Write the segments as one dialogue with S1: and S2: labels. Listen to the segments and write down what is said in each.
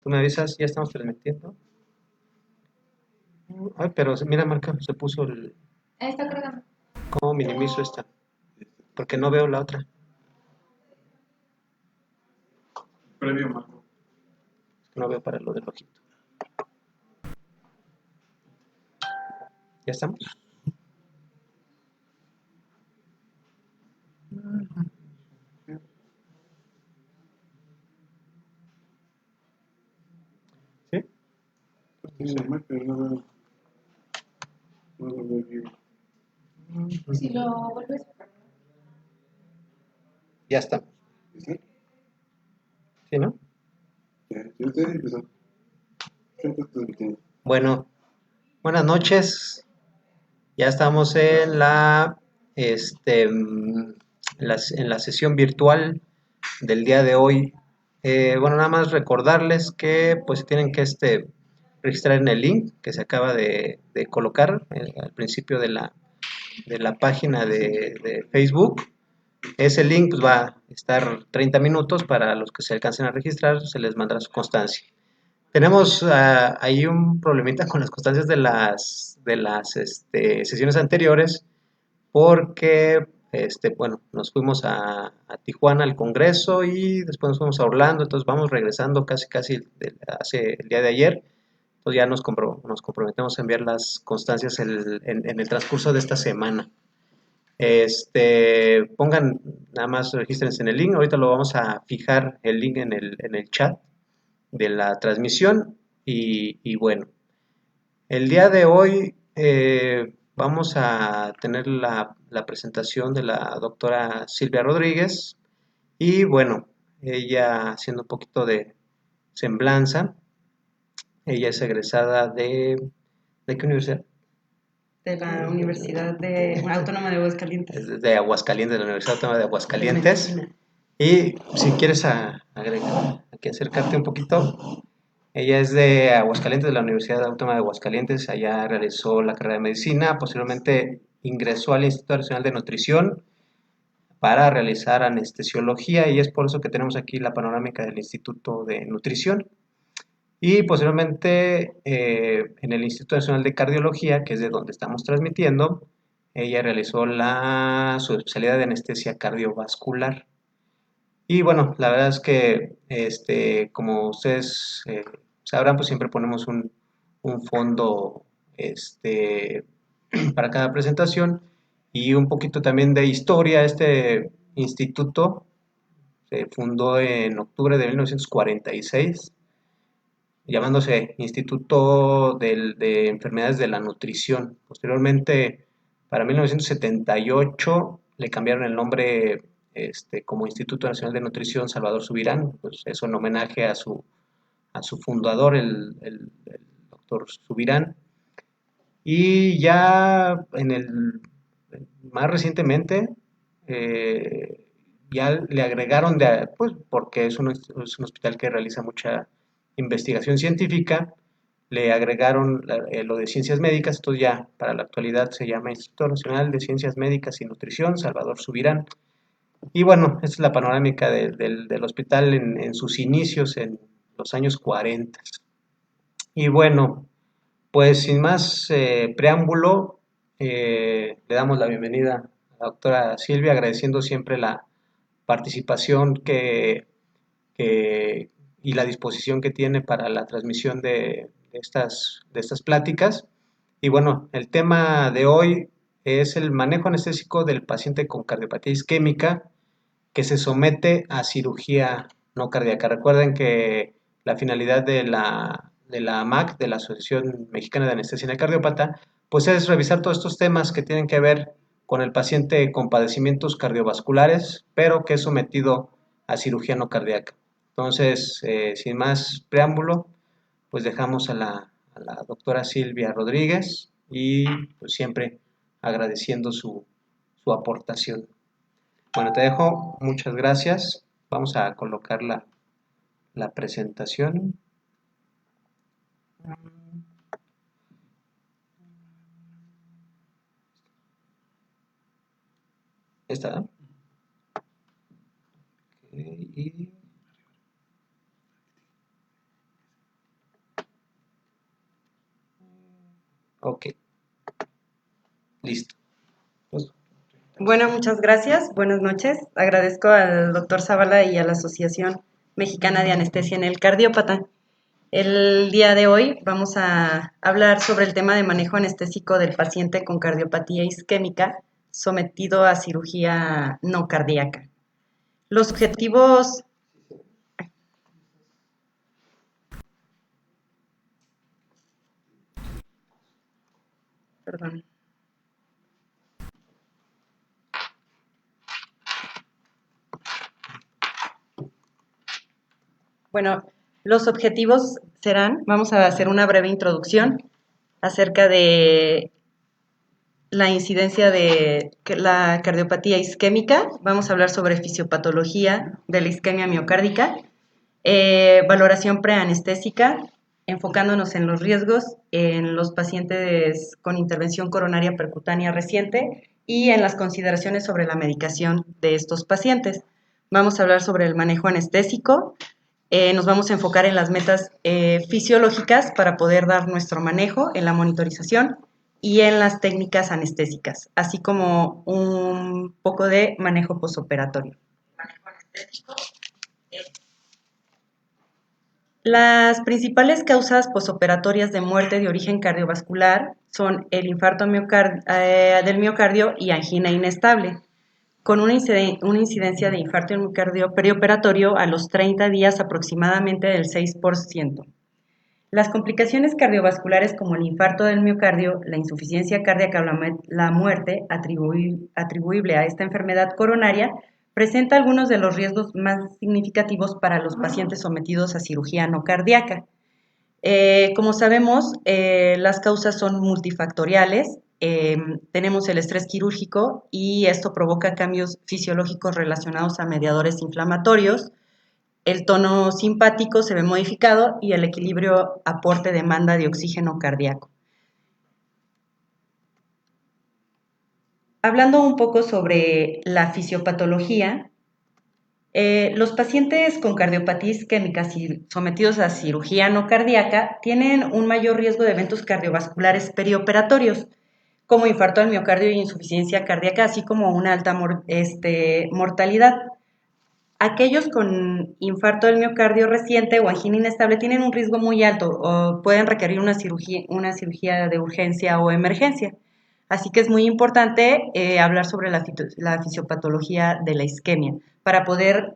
S1: Tú me avisas, ya estamos transmitiendo. Ay, pero mira, Marca, se puso el...
S2: Ahí está cargando.
S1: ¿Cómo minimizo esta? Porque no veo la otra.
S3: Previo, Marco.
S1: No veo para lo del ojito. ¿Ya estamos? ¿Sí?
S3: Sí, pero no veo. No lo veo bien.
S2: Si lo vuelves a cargar.
S1: Ya estamos.
S3: ¿Está?
S1: ¿Sí, no?
S3: Ya estoy empezando. Siempre estoy metiendo.
S1: Bueno, buenas noches. Ya estamos en en la sesión virtual del día de hoy. Bueno, nada más recordarles que pues tienen que registrar en el link que se acaba de colocar al principio de la página de Facebook. Ese link pues, va a estar 30 minutos para los que se alcancen a registrar, se les mandará su constancia. Tenemos ahí un problemita con las constancias de las sesiones anteriores porque bueno, nos fuimos a Tijuana al Congreso y después nos fuimos a Orlando, entonces vamos regresando casi hace el día de ayer. Entonces ya nos comprometemos a enviar las constancias en el transcurso de esta semana. Pongan, nada más regístrense en el link. Ahorita lo vamos a fijar el link en el chat de la transmisión. Y bueno, el día de hoy vamos a tener la presentación de la doctora Silvia Rodríguez. Y bueno, ella haciendo un poquito de semblanza. Ella es egresada ¿de qué universidad?
S4: De la Autónoma de Aguascalientes.
S1: Es de Aguascalientes, de la Universidad Autónoma de Aguascalientes. Y si quieres agregar, aquí acercarte un poquito, ella es de Aguascalientes, de la Universidad Autónoma de Aguascalientes. Allá realizó la carrera de medicina, posteriormente ingresó al Instituto Nacional de Nutrición para realizar anestesiología y es por eso que tenemos aquí la panorámica del Instituto de Nutrición. Y posteriormente en el Instituto Nacional de Cardiología, que es de donde estamos transmitiendo, ella realizó su especialidad de anestesia cardiovascular. Y bueno, la verdad es que como ustedes sabrán, pues siempre ponemos un fondo para cada presentación y un poquito también de historia. Este instituto se fundó en octubre de 1946 llamándose Instituto de Enfermedades de la Nutrición. Posteriormente, para 1978, le cambiaron el nombre como Instituto Nacional de Nutrición Salvador Subirán, pues eso en homenaje a su fundador, el doctor Subirán. Y ya más recientemente, eh, ya le agregaron, pues porque es un hospital que realiza mucha investigación científica, le agregaron lo de ciencias médicas, entonces ya para la actualidad se llama Instituto Nacional de Ciencias Médicas y Nutrición, Salvador Subirán. Y bueno, esta es la panorámica del hospital en sus inicios en los años 40. Y bueno, pues sin más preámbulo, le damos la bienvenida a la doctora Silvia, agradeciendo siempre la participación que- y la disposición que tiene para la transmisión de estas pláticas. Y bueno, el tema de hoy es el manejo anestésico del paciente con cardiopatía isquémica que se somete a cirugía no cardíaca. Recuerden que la finalidad de la AMAC, de la Asociación Mexicana de Anestesia en el Cardiópata, pues es revisar todos estos temas que tienen que ver con el paciente con padecimientos cardiovasculares, pero que es sometido a cirugía no cardíaca. Entonces, sin más preámbulo, pues dejamos a la doctora Silvia Rodríguez y pues siempre agradeciendo su aportación. Bueno, te dejo. Muchas gracias. Vamos a colocar la presentación. ¿Está? Ok, y Ok, listo. Pues,
S4: Bueno, muchas gracias. Buenas noches. Agradezco al doctor Zavala y a la Asociación Mexicana de Anestesia en el Cardiópata. El día de hoy vamos a hablar sobre el tema de manejo anestésico del paciente con cardiopatía isquémica sometido a cirugía no cardíaca. Los objetivos... Perdón. Bueno, los objetivos serán, vamos a hacer una breve introducción acerca de la incidencia de la cardiopatía isquémica, vamos a hablar sobre fisiopatología de la isquemia miocárdica, valoración preanestésica, enfocándonos en los riesgos en los pacientes con intervención coronaria percutánea reciente y en las consideraciones sobre la medicación de estos pacientes. Vamos a hablar sobre el manejo anestésico, nos vamos a enfocar en las metas fisiológicas para poder dar nuestro manejo en la monitorización y en las técnicas anestésicas, así como un poco de manejo posoperatorio. Las principales causas posoperatorias de muerte de origen cardiovascular son el infarto del miocardio y angina inestable, con una incidencia de infarto del miocardio perioperatorio a los 30 días aproximadamente del 6%. Las complicaciones cardiovasculares como el infarto del miocardio, la insuficiencia cardíaca o la muerte atribuible a esta enfermedad coronaria presenta algunos de los riesgos más significativos para los pacientes sometidos a cirugía no cardíaca. Como sabemos, las causas son multifactoriales. Tenemos el estrés quirúrgico y esto provoca cambios fisiológicos relacionados a mediadores inflamatorios. El tono simpático se ve modificado y el equilibrio aporte-demanda de oxígeno cardíaco. Hablando un poco sobre la fisiopatología, los pacientes con cardiopatía isquémica sometidos a cirugía no cardíaca tienen un mayor riesgo de eventos cardiovasculares perioperatorios, como infarto del miocardio y insuficiencia cardíaca, así como una alta mortalidad. Aquellos con infarto del miocardio reciente o angina inestable tienen un riesgo muy alto o pueden requerir una cirugía de urgencia o emergencia. Así que es muy importante hablar sobre la fisiopatología de la isquemia para poder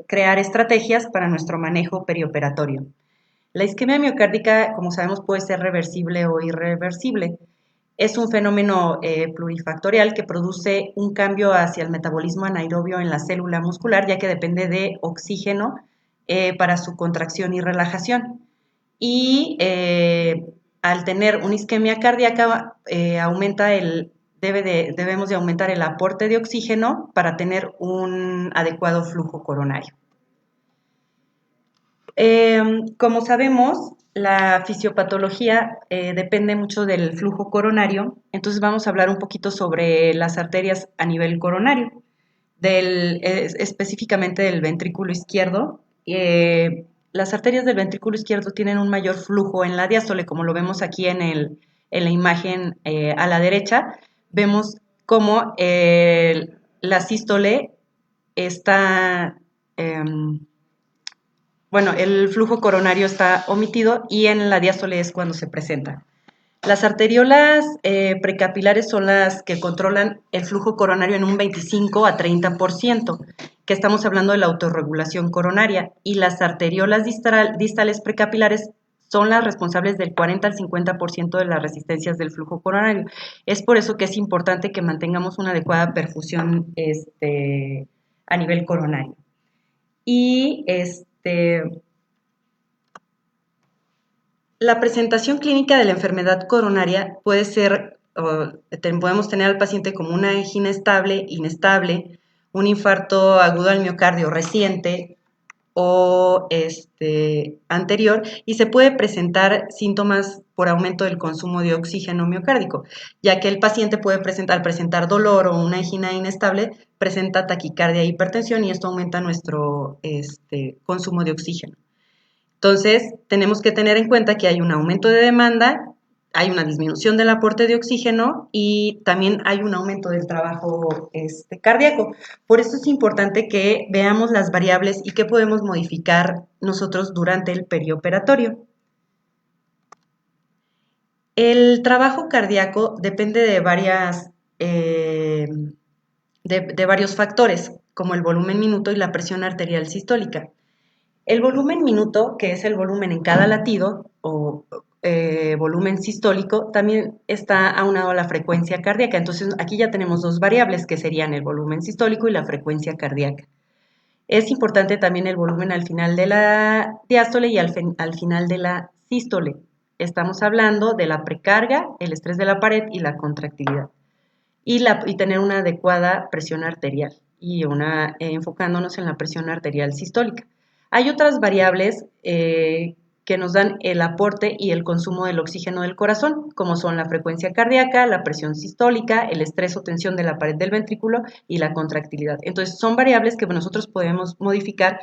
S4: crear estrategias para nuestro manejo perioperatorio. La isquemia miocárdica, como sabemos, puede ser reversible o irreversible. Es un fenómeno plurifactorial que produce un cambio hacia el metabolismo anaerobio en la célula muscular, ya que depende de oxígeno para su contracción y relajación. Y al tener una isquemia cardíaca, debemos de aumentar el aporte de oxígeno para tener un adecuado flujo coronario. Como sabemos, la fisiopatología depende mucho del flujo coronario, entonces vamos a hablar un poquito sobre las arterias a nivel coronario, específicamente del ventrículo izquierdo. Las arterias del ventrículo izquierdo tienen un mayor flujo en la diástole, como lo vemos aquí en la imagen a la derecha. Vemos cómo la sístole está... el flujo coronario está omitido y en la diástole es cuando se presenta. Las arteriolas precapilares son las que controlan el flujo coronario en un 25 a 30%, que estamos hablando de la autorregulación coronaria, y las arteriolas distales precapilares son las responsables del 40 al 50% de las resistencias del flujo coronario. Es por eso que es importante que mantengamos una adecuada perfusión a nivel coronario. Y la presentación clínica de la enfermedad coronaria puede ser, podemos tener al paciente como una angina inestable, un infarto agudo al miocardio reciente o anterior, y se puede presentar síntomas por aumento del consumo de oxígeno miocárdico, ya que el paciente puede al presentar dolor o una angina inestable, presenta taquicardia e hipertensión y esto aumenta nuestro consumo de oxígeno. Entonces, tenemos que tener en cuenta que hay un aumento de demanda hay una disminución del aporte de oxígeno y también hay un aumento del trabajo cardíaco. Por eso es importante que veamos las variables y qué podemos modificar nosotros durante el perioperatorio. El trabajo cardíaco depende de varios factores, como el volumen minuto y la presión arterial sistólica. El volumen minuto, que es el volumen en cada latido, o volumen sistólico, también está aunado a la frecuencia cardíaca. Entonces, aquí ya tenemos dos variables, que serían el volumen sistólico y la frecuencia cardíaca. Es importante también el volumen al final de la diástole y al final de la sístole. Estamos hablando de la precarga, el estrés de la pared y la contractilidad. Y tener una adecuada presión arterial y enfocándonos en la presión arterial sistólica. Hay otras variables que nos dan el aporte y el consumo del oxígeno del corazón, como son la frecuencia cardíaca, la presión sistólica, el estrés o tensión de la pared del ventrículo y la contractilidad. Entonces, son variables que nosotros podemos modificar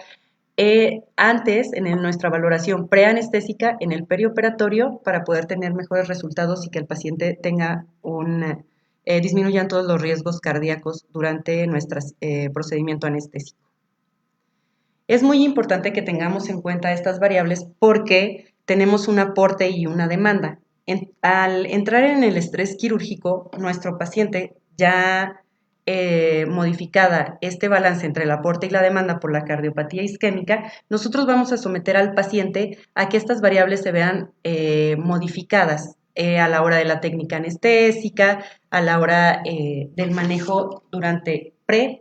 S4: antes en nuestra valoración preanestésica en el perioperatorio para poder tener mejores resultados y que el paciente tenga disminuyan todos los riesgos cardíacos durante nuestro procedimiento anestésico. Es muy importante que tengamos en cuenta estas variables porque tenemos un aporte y una demanda. Al entrar en el estrés quirúrgico, nuestro paciente ya modificada este balance entre el aporte y la demanda por la cardiopatía isquémica, nosotros vamos a someter al paciente a que estas variables se vean modificadas a la hora de la técnica anestésica, a la hora del manejo durante pre,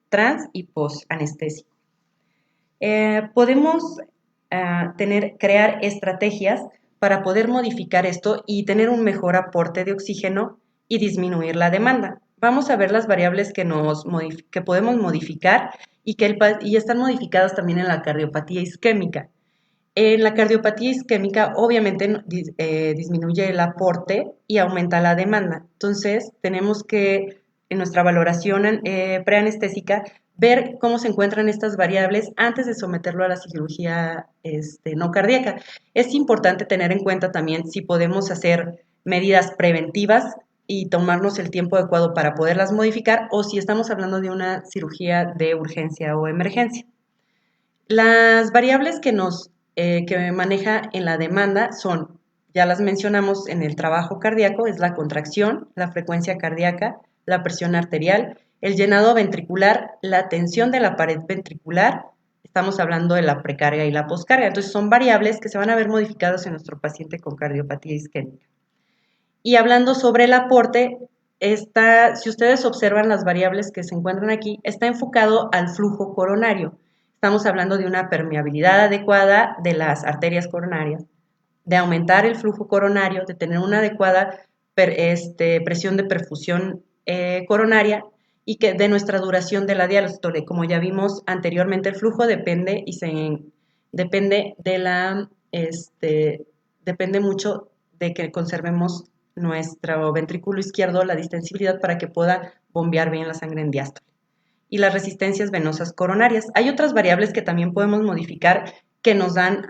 S4: trans y post anestésico. Podemos crear estrategias para poder modificar esto y tener un mejor aporte de oxígeno y disminuir la demanda. Vamos a ver las variables que podemos modificar y están modificadas también en la cardiopatía isquémica. En la cardiopatía isquémica, obviamente, disminuye el aporte y aumenta la demanda. Entonces, tenemos que, en nuestra valoración preanestésica, ver cómo se encuentran estas variables antes de someterlo a la cirugía no cardíaca. Es importante tener en cuenta también si podemos hacer medidas preventivas y tomarnos el tiempo adecuado para poderlas modificar o si estamos hablando de una cirugía de urgencia o emergencia. Las variables que maneja en la demanda son, ya las mencionamos en el trabajo cardíaco, es la contracción, la frecuencia cardíaca, la presión arterial, el llenado ventricular, la tensión de la pared ventricular, estamos hablando de la precarga y la poscarga. Entonces son variables que se van a ver modificadas en nuestro paciente con cardiopatía isquémica. Y hablando sobre el aporte, si ustedes observan las variables que se encuentran aquí, está enfocado al flujo coronario. Estamos hablando de una permeabilidad adecuada de las arterias coronarias, de aumentar el flujo coronario, de tener una adecuada presión de perfusión coronaria y que de nuestra duración de la diástole. Como ya vimos anteriormente, el flujo depende mucho de que conservemos nuestro ventrículo izquierdo, la distensibilidad para que pueda bombear bien la sangre en diástole. Y las resistencias venosas coronarias. Hay otras variables que también podemos modificar que nos dan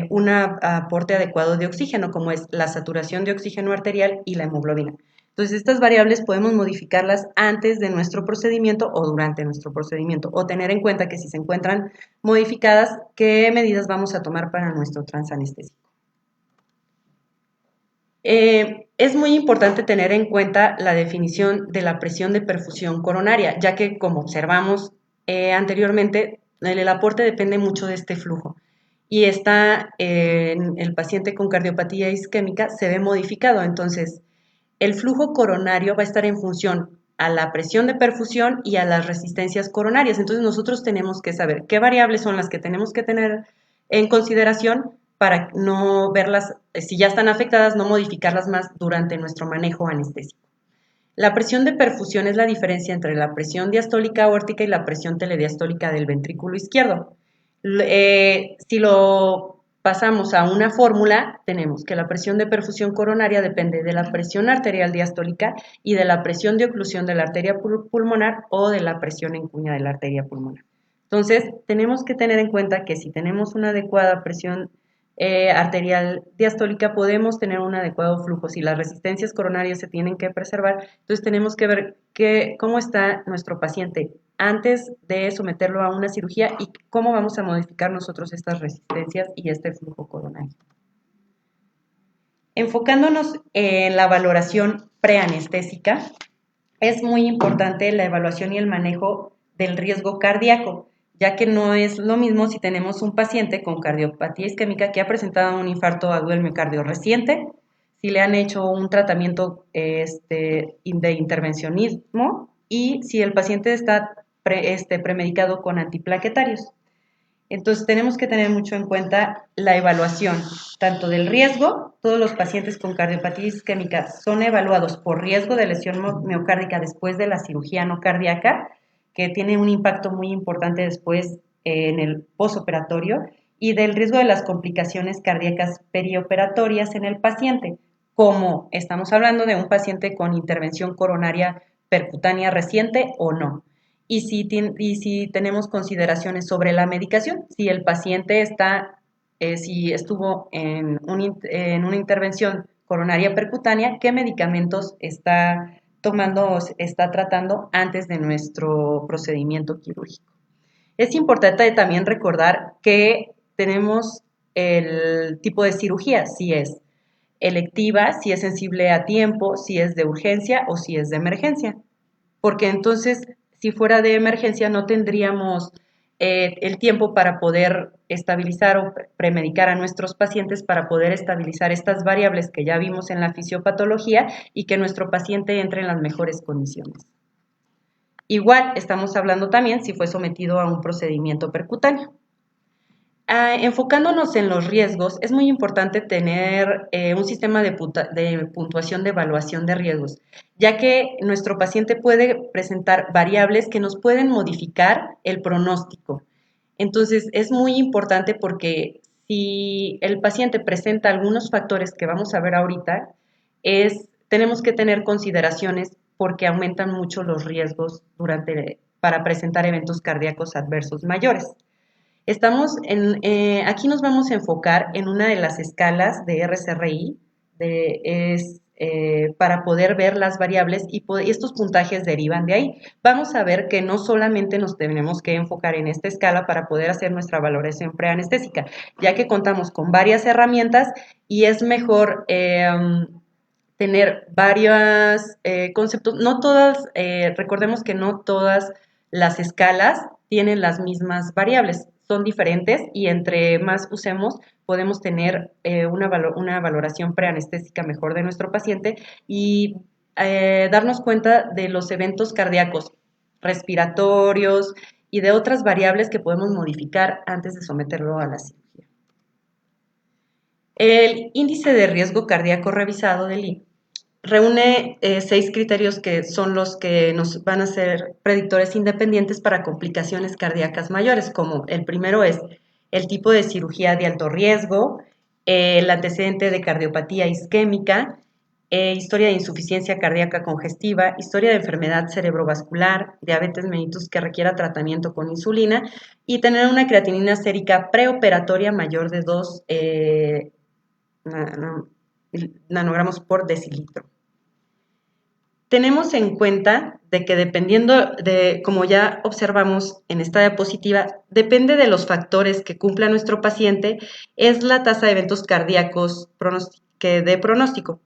S4: un aporte adecuado de oxígeno, como es la saturación de oxígeno arterial y la hemoglobina. Entonces, estas variables podemos modificarlas antes de nuestro procedimiento o durante nuestro procedimiento, o tener en cuenta que si se encuentran modificadas, qué medidas vamos a tomar para nuestro transanestésico. Es muy importante tener en cuenta la definición de la presión de perfusión coronaria, ya que, como observamos anteriormente, el aporte depende mucho de este flujo y en el paciente con cardiopatía isquémica se ve modificado. Entonces, el flujo coronario va a estar en función a la presión de perfusión y a las resistencias coronarias. Entonces, nosotros tenemos que saber qué variables son las que tenemos que tener en consideración para no verlas, si ya están afectadas, no modificarlas más durante nuestro manejo anestésico. La presión de perfusión es la diferencia entre la presión diastólica aórtica y la presión telediastólica del ventrículo izquierdo. Si lo pasamos a una fórmula, tenemos que la presión de perfusión coronaria depende de la presión arterial diastólica y de la presión de oclusión de la arteria pulmonar o de la presión en cuña de la arteria pulmonar. Entonces, tenemos que tener en cuenta que si tenemos una adecuada presión arterial diastólica, podemos tener un adecuado flujo. Si las resistencias coronarias se tienen que preservar, entonces tenemos que ver cómo está nuestro paciente antes de someterlo a una cirugía y cómo vamos a modificar nosotros estas resistencias y este flujo coronario. Enfocándonos en la valoración preanestésica, es muy importante la evaluación y el manejo del riesgo cardíaco, ya que no es lo mismo si tenemos un paciente con cardiopatía isquémica que ha presentado un infarto agudo del miocardio reciente, si le han hecho un tratamiento de intervencionismo y si el paciente está premedicado con antiplaquetarios. Entonces tenemos que tener mucho en cuenta la evaluación, tanto del riesgo. Todos los pacientes con cardiopatía isquémica son evaluados por riesgo de lesión miocárdica después de la cirugía no cardíaca, que tiene un impacto muy importante después en el posoperatorio, y del riesgo de las complicaciones cardíacas perioperatorias en el paciente, como estamos hablando de un paciente con intervención coronaria percutánea reciente o no. Y si tenemos consideraciones sobre la medicación, si el paciente si estuvo en una intervención coronaria percutánea, ¿qué medicamentos está tomando o está tratando antes de nuestro procedimiento quirúrgico? Es importante también recordar que tenemos el tipo de cirugía, si es electiva, si es sensible a tiempo, si es de urgencia o si es de emergencia, porque entonces si fuera de emergencia no tendríamos el tiempo para poder estabilizar o premedicar a nuestros pacientes para poder estabilizar estas variables que ya vimos en la fisiopatología y que nuestro paciente entre en las mejores condiciones. Igual estamos hablando también si fue sometido a un procedimiento percutáneo. Enfocándonos en los riesgos, es muy importante tener un sistema de puntuación de evaluación de riesgos, ya que nuestro paciente puede presentar variables que nos pueden modificar el pronóstico. Entonces, es muy importante porque si el paciente presenta algunos factores que vamos a ver ahorita, tenemos que tener consideraciones porque aumentan mucho los riesgos para presentar eventos cardíacos adversos mayores. Aquí nos vamos a enfocar en una de las escalas de RCRI, para poder ver las variables y estos puntajes derivan de ahí. Vamos a ver que no solamente nos tenemos que enfocar en esta escala para poder hacer nuestra valoración preanestésica, ya que contamos con varias herramientas y es mejor tener varios conceptos. No todas, recordemos que no todas las escalas tienen las mismas variables, son diferentes y entre más usemos podemos tener una valoración preanestésica mejor de nuestro paciente y darnos cuenta de los eventos cardíacos, respiratorios y de otras variables que podemos modificar antes de someterlo a la cirugía. El índice de riesgo cardíaco revisado del INE reúne 6 criterios que son los que nos van a ser predictores independientes para complicaciones cardíacas mayores, como el primero es el tipo de cirugía de alto riesgo, el antecedente de cardiopatía isquémica, historia de insuficiencia cardíaca congestiva, historia de enfermedad cerebrovascular, diabetes mellitus que requiera tratamiento con insulina y tener una creatinina sérica preoperatoria mayor de 2 nanogramos por decilitro. Tenemos en cuenta de que dependiendo de, como ya observamos en esta diapositiva, depende de los factores que cumpla nuestro paciente, es la tasa de eventos cardíacos de pronóstico.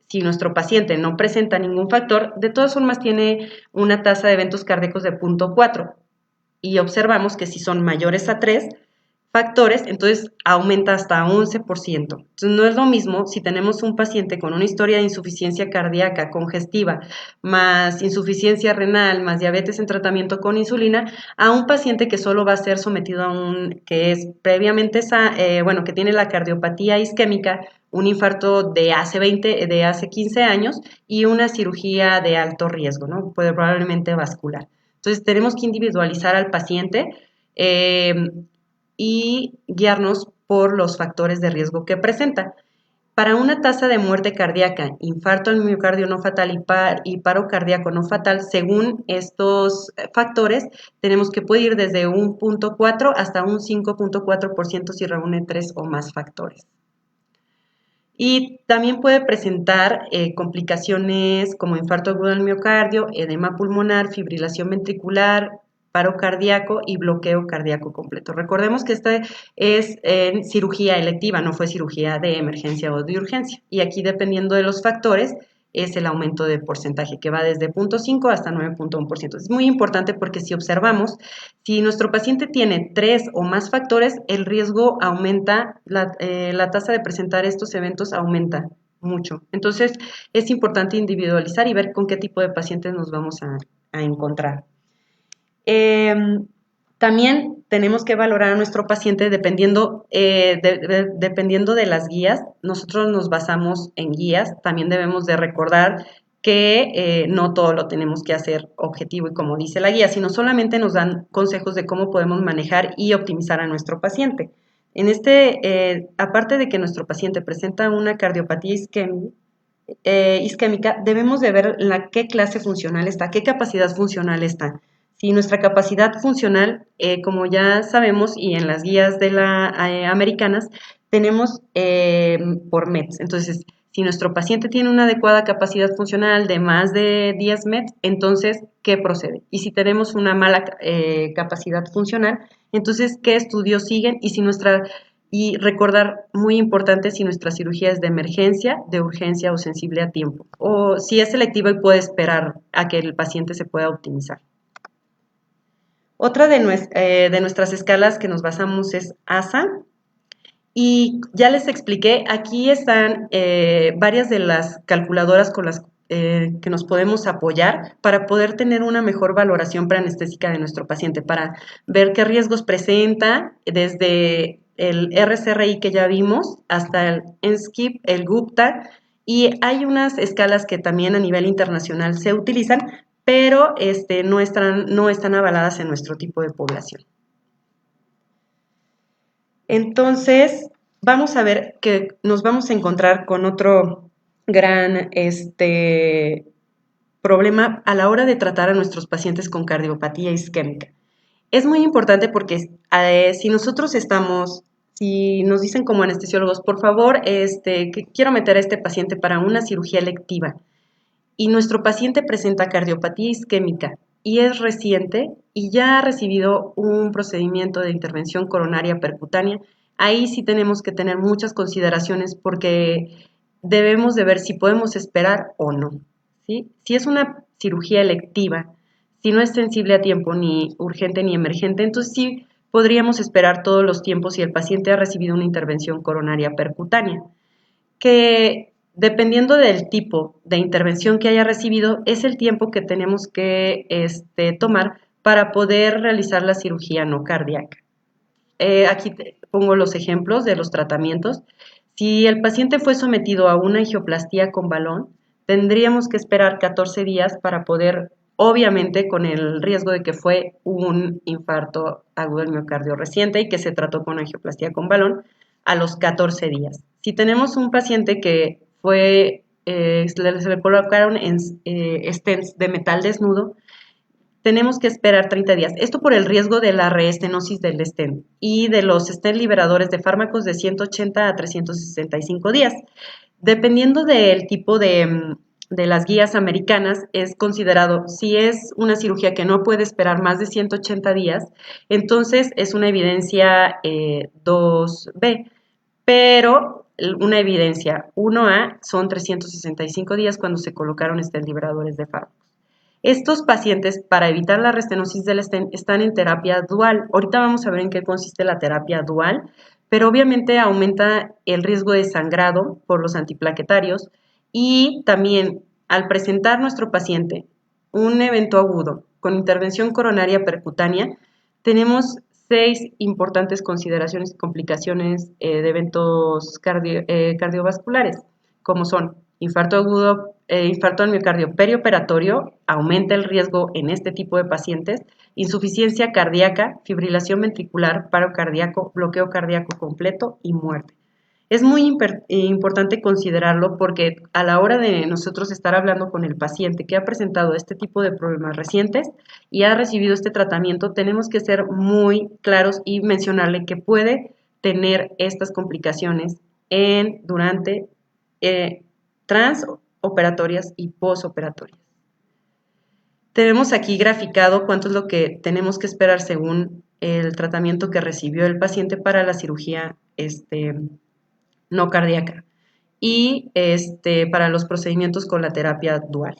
S4: Si nuestro paciente no presenta ningún factor, de todas formas tiene una tasa de eventos cardíacos de 0.4 y observamos que si son mayores a 3 factores, entonces aumenta hasta 11%. Entonces no es lo mismo si tenemos un paciente con una historia de insuficiencia cardíaca congestiva, más insuficiencia renal, más diabetes en tratamiento con insulina, a un paciente que solo va a ser sometido que es previamente, que tiene la cardiopatía isquémica, un infarto de hace 15 años y una cirugía de alto riesgo, ¿no? Probablemente vascular. Entonces tenemos que individualizar al paciente y guiarnos por los factores de riesgo que presenta. Para una tasa de muerte cardíaca, infarto al miocardio no fatal y paro cardíaco no fatal, según estos factores, tenemos que puede ir desde un 0.4 hasta un 5.4% si reúne 3 o más factores. Y también puede presentar complicaciones como infarto agudo del miocardio, edema pulmonar, fibrilación ventricular, paro cardíaco y bloqueo cardíaco completo. Recordemos que esta es en cirugía electiva, no fue cirugía de emergencia o de urgencia. Y aquí, dependiendo de los factores, es el aumento de porcentaje, que va desde 0.5 hasta 9.1%. Es muy importante porque si observamos, si nuestro paciente tiene 3 o más factores, el riesgo aumenta, la tasa de presentar estos eventos aumenta mucho. Entonces, es importante individualizar y ver con qué tipo de pacientes nos vamos a encontrar. También tenemos que valorar a nuestro paciente dependiendo de las guías. Nosotros nos basamos en guías. También debemos de recordar que no todo lo tenemos que hacer objetivo y como dice la guía, sino solamente nos dan consejos de cómo podemos manejar y optimizar a nuestro paciente. Aparte de que nuestro paciente presenta una cardiopatía isquémica, debemos de ver qué clase funcional está, qué capacidad funcional está. Si nuestra capacidad funcional, como ya sabemos, y en las guías de americanas, tenemos por METs. Entonces, si nuestro paciente tiene una adecuada capacidad funcional de más de 10 METs, entonces, ¿qué procede? Y si tenemos una mala capacidad funcional, entonces, ¿qué estudios siguen? Y recordar, muy importante, si nuestra cirugía es de emergencia, de urgencia o sensible a tiempo. O si es selectiva y puede esperar a que el paciente se pueda optimizar. Otra de nuestras escalas que nos basamos es ASA. Y ya les expliqué, aquí están varias de las calculadoras con las que nos podemos apoyar para poder tener una mejor valoración preanestésica de nuestro paciente, para ver qué riesgos presenta, desde el RCRI que ya vimos hasta el NSQIP, el Gupta, y hay unas escalas que también a nivel internacional se utilizan, pero no están avaladas en nuestro tipo de población. Entonces, vamos a ver que nos vamos a encontrar con otro gran problema a la hora de tratar a nuestros pacientes con cardiopatía isquémica. Es muy importante porque si nos dicen como anestesiólogos, por favor, que quiero meter a este paciente para una cirugía electiva, y nuestro paciente presenta cardiopatía isquémica y es reciente y ya ha recibido un procedimiento de intervención coronaria percutánea, ahí sí tenemos que tener muchas consideraciones porque debemos de ver si podemos esperar o no, ¿sí? Si es una cirugía electiva, si no es sensible a tiempo, ni urgente ni emergente, entonces sí podríamos esperar todos los tiempos si el paciente ha recibido una intervención coronaria percutánea, que dependiendo del tipo de intervención que haya recibido, es el tiempo que tenemos que tomar para poder realizar la cirugía no cardíaca. Aquí pongo los ejemplos de los tratamientos. Si el paciente fue sometido a una angioplastía con balón, tendríamos que esperar 14 días para poder, obviamente con el riesgo de que fue un infarto agudo del miocardio reciente y que se trató con angioplastía con balón, a los 14 días. Si tenemos un paciente que se le colocaron stents de metal desnudo, tenemos que esperar 30 días. Esto por el riesgo de la reestenosis del stent y de los stent liberadores de fármacos de 180 a 365 días. Dependiendo del tipo de las guías americanas, es considerado, si es una cirugía que no puede esperar más de 180 días, entonces es una evidencia 2B, pero una evidencia 1A son 365 días cuando se colocaron stent liberadores de fármacos. Estos pacientes, para evitar la restenosis del stent, están en terapia dual. Ahorita vamos a ver en qué consiste la terapia dual, pero obviamente aumenta el riesgo de sangrado por los antiplaquetarios y también al presentar nuestro paciente un evento agudo con intervención coronaria percutánea, tenemos 6 importantes consideraciones y complicaciones de eventos cardiovasculares, como son infarto agudo, infarto al miocardio perioperatorio, aumenta el riesgo en este tipo de pacientes, insuficiencia cardíaca, fibrilación ventricular, paro cardíaco, bloqueo cardíaco completo y muerte. Es muy importante considerarlo porque a la hora de nosotros estar hablando con el paciente que ha presentado este tipo de problemas recientes y ha recibido este tratamiento, tenemos que ser muy claros y mencionarle que puede tener estas complicaciones durante, transoperatorias y posoperatorias. Tenemos aquí graficado cuánto es lo que tenemos que esperar según el tratamiento que recibió el paciente para la cirugía no cardíaca y para los procedimientos con la terapia dual.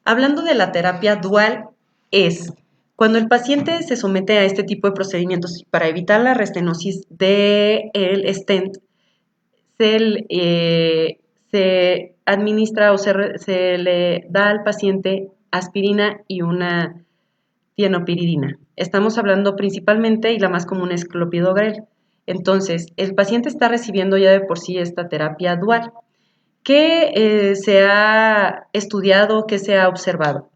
S4: Hablando de la terapia dual, es cuando el paciente se somete a este tipo de procedimientos para evitar la restenosis del stent, se administra o se le da al paciente aspirina y una tienopiridina. Estamos hablando principalmente, y la más común es clopidogrel. Entonces, el paciente está recibiendo ya de por sí esta terapia dual. ¿Qué se ha estudiado, qué se ha observado?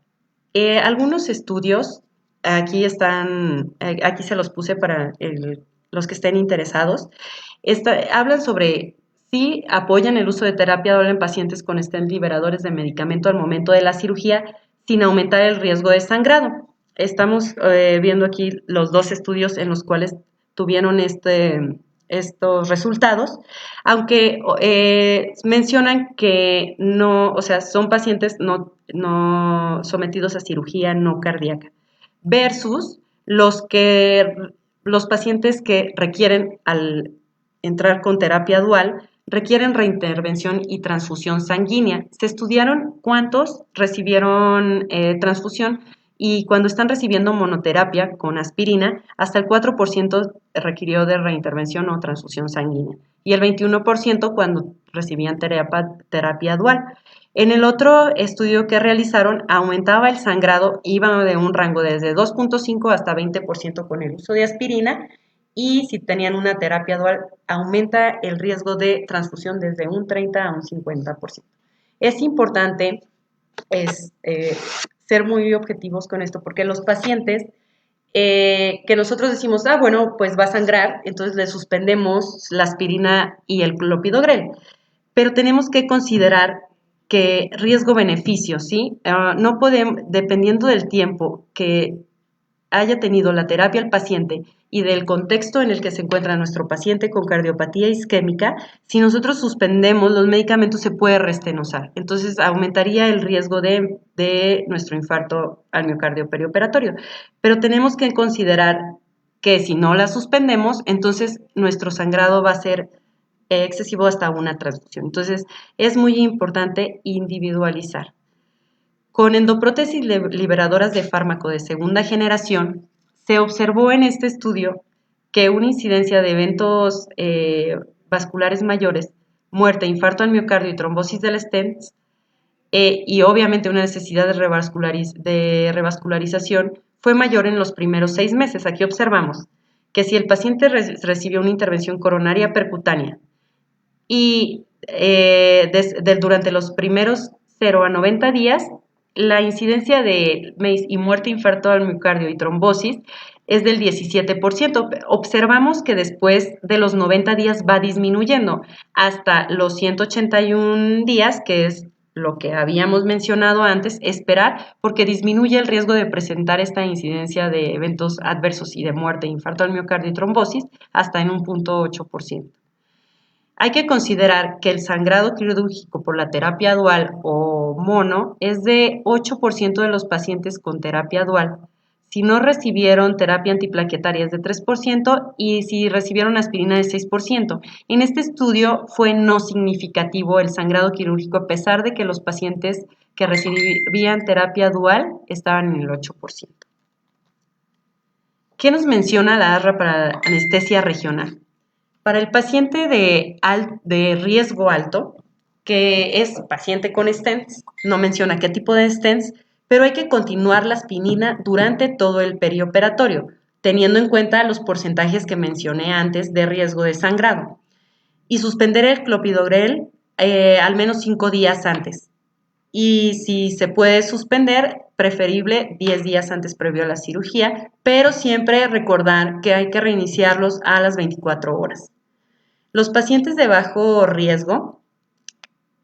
S4: Algunos estudios, aquí se los puse para los que estén interesados, hablan sobre si apoyan el uso de terapia dual en pacientes con stent liberadores de medicamento al momento de la cirugía sin aumentar el riesgo de sangrado. Estamos viendo aquí los dos estudios en los cuales tuvieron estos resultados, aunque mencionan que no, o sea, son pacientes no sometidos a cirugía no cardíaca, versus los pacientes que requieren, al entrar con terapia dual, requieren reintervención y transfusión sanguínea. Se estudiaron cuántos recibieron transfusión y cuando están recibiendo monoterapia con aspirina, hasta el 4% requirió de reintervención o transfusión sanguínea y el 21% cuando recibían terapia dual. En el otro estudio que realizaron, aumentaba el sangrado, iba de un rango desde 2.5 hasta 20% con el uso de aspirina, y si tenían una terapia dual, aumenta el riesgo de transfusión desde un 30 a un 50%. Es importante ser muy objetivos con esto, porque los pacientes que nosotros decimos, bueno, pues va a sangrar, entonces le suspendemos la aspirina y el clopidogrel, pero tenemos que considerar que riesgo-beneficio, ¿sí? No podemos, dependiendo del tiempo que haya tenido la terapia al paciente y del contexto en el que se encuentra nuestro paciente con cardiopatía isquémica, si nosotros suspendemos los medicamentos se puede restenosar. Entonces aumentaría el riesgo de nuestro infarto al miocardio perioperatorio. Pero tenemos que considerar que si no la suspendemos, entonces nuestro sangrado va a ser excesivo hasta una transfusión. Entonces es muy importante individualizar. Con endoprótesis liberadoras de fármaco de segunda generación, se observó en este estudio que una incidencia de eventos vasculares mayores, muerte, infarto al miocardio y trombosis del stent, y obviamente una necesidad de revascularización, fue mayor en los primeros 6 meses. Aquí observamos que si el paciente recibió una intervención coronaria percutánea y durante los primeros 0 a 90 días, la incidencia de MACE y muerte, infarto al miocardio y trombosis es del 17%. Observamos que después de los 90 días va disminuyendo hasta los 181 días, que es lo que habíamos mencionado antes, esperar, porque disminuye el riesgo de presentar esta incidencia de eventos adversos y de muerte, infarto al miocardio y trombosis hasta en un 0.8%. Hay que considerar que el sangrado quirúrgico por la terapia dual o mono es de 8% de los pacientes con terapia dual. Si no recibieron terapia antiplaquetaria es de 3% y si recibieron aspirina de 6%. En este estudio fue no significativo el sangrado quirúrgico a pesar de que los pacientes que recibían terapia dual estaban en el 8%. ¿Qué nos menciona la ARRA para anestesia regional? Para el paciente de riesgo alto, que es paciente con stents, no menciona qué tipo de stents, pero hay que continuar la aspirina durante todo el perioperatorio, teniendo en cuenta los porcentajes que mencioné antes de riesgo de sangrado, y suspender el clopidogrel al menos 5 días antes. Y si se puede suspender, preferible 10 días antes previo a la cirugía, pero siempre recordar que hay que reiniciarlos a las 24 horas. Los pacientes de bajo riesgo,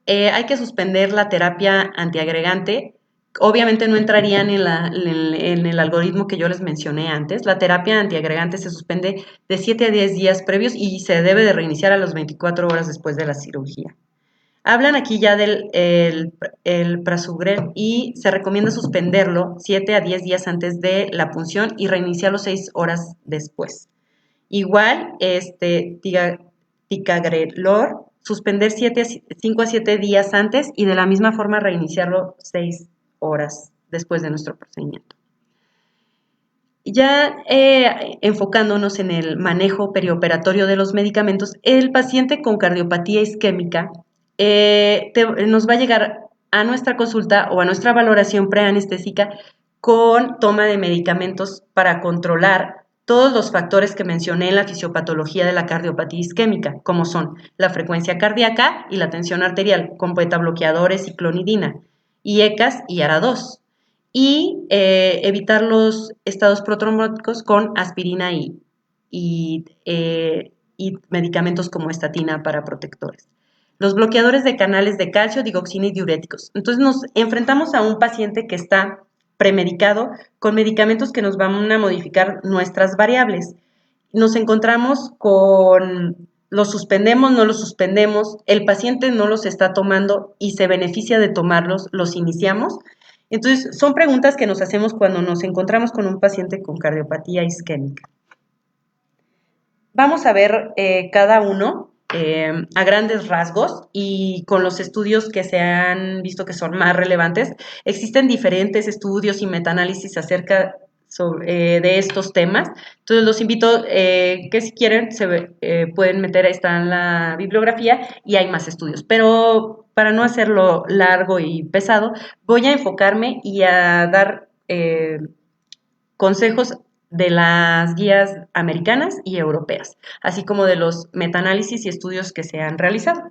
S4: hay que suspender la terapia antiagregante. Obviamente no entrarían en el algoritmo que yo les mencioné antes. La terapia antiagregante se suspende de 7 a 10 días previos y se debe de reiniciar a las 24 horas después de la cirugía. Hablan aquí ya del el prasugrel y se recomienda suspenderlo 7 a 10 días antes de la punción y reiniciarlo 6 horas después. Igual, ticagrelor, suspender 5 a 7 días antes y de la misma forma reiniciarlo 6 horas después de nuestro procedimiento. Ya enfocándonos en el manejo perioperatorio de los medicamentos, el paciente con cardiopatía isquémica nos va a llegar a nuestra consulta o a nuestra valoración preanestésica con toma de medicamentos para controlar todos los factores que mencioné en la fisiopatología de la cardiopatía isquémica, como son la frecuencia cardíaca y la tensión arterial, con beta-bloqueadores y clonidina, y ECAS y ARA2, y evitar los estados protrombóticos con aspirina y medicamentos como estatina para protectores. Los bloqueadores de canales de calcio, digoxina y diuréticos. Entonces nos enfrentamos a un paciente que está premedicado con medicamentos que nos van a modificar nuestras variables. Nos encontramos con los suspendemos, no los suspendemos, el paciente no los está tomando y se beneficia de tomarlos, los iniciamos. Entonces, son preguntas que nos hacemos cuando nos encontramos con un paciente con cardiopatía isquémica. Vamos a ver cada uno a grandes rasgos y con los estudios que se han visto que son más relevantes. Existen diferentes estudios y metaanálisis acerca de estos temas. Entonces los invito que si quieren pueden meter, ahí está en la bibliografía y hay más estudios. Pero para no hacerlo largo y pesado, voy a enfocarme y a dar consejos de las guías americanas y europeas, así como de los metaanálisis y estudios que se han realizado.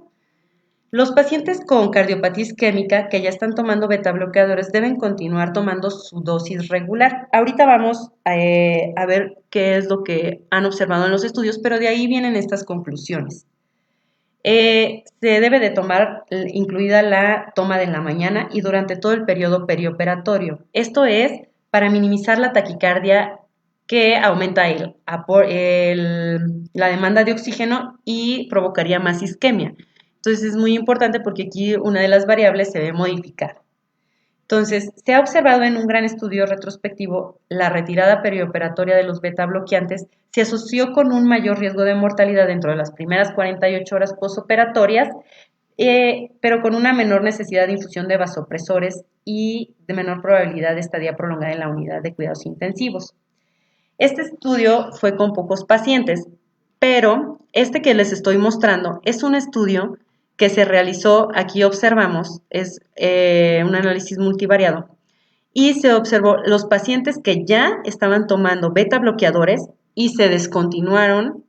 S4: Los pacientes con cardiopatía isquémica que ya están tomando beta-bloqueadores deben continuar tomando su dosis regular. Ahorita vamos a ver qué es lo que han observado en los estudios, pero de ahí vienen estas conclusiones. Se debe de tomar, incluida la toma de la mañana y durante todo el periodo perioperatorio. Esto es para minimizar la taquicardia que aumenta la demanda de oxígeno y provocaría más isquemia. Entonces es muy importante porque aquí una de las variables se ve modificada. Entonces, se ha observado en un gran estudio retrospectivo la retirada perioperatoria de los beta bloqueantes se asoció con un mayor riesgo de mortalidad dentro de las primeras 48 horas postoperatorias, pero con una menor necesidad de infusión de vasopresores y de menor probabilidad de estadía prolongada en la unidad de cuidados intensivos. Este estudio fue con pocos pacientes, pero este que les estoy mostrando es un estudio que se realizó, aquí observamos, es un análisis multivariado, y se observó los pacientes que ya estaban tomando beta bloqueadores y se descontinuaron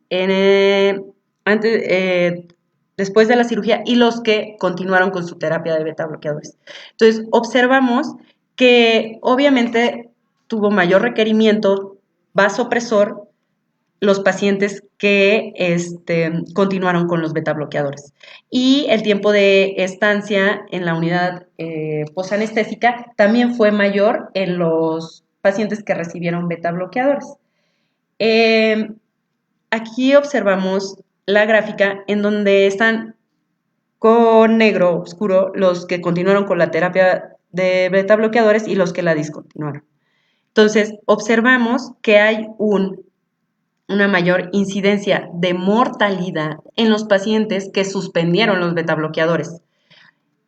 S4: después de la cirugía y los que continuaron con su terapia de beta bloqueadores. Entonces, observamos que obviamente tuvo mayor requerimiento vasopresor los pacientes que continuaron con los beta bloqueadores. Y el tiempo de estancia en la unidad posanestésica también fue mayor en los pacientes que recibieron beta bloqueadores. Aquí observamos la gráfica en donde están con negro oscuro los que continuaron con la terapia de beta bloqueadores y los que la discontinuaron. Entonces, observamos que hay una mayor incidencia de mortalidad en los pacientes que suspendieron los betabloqueadores.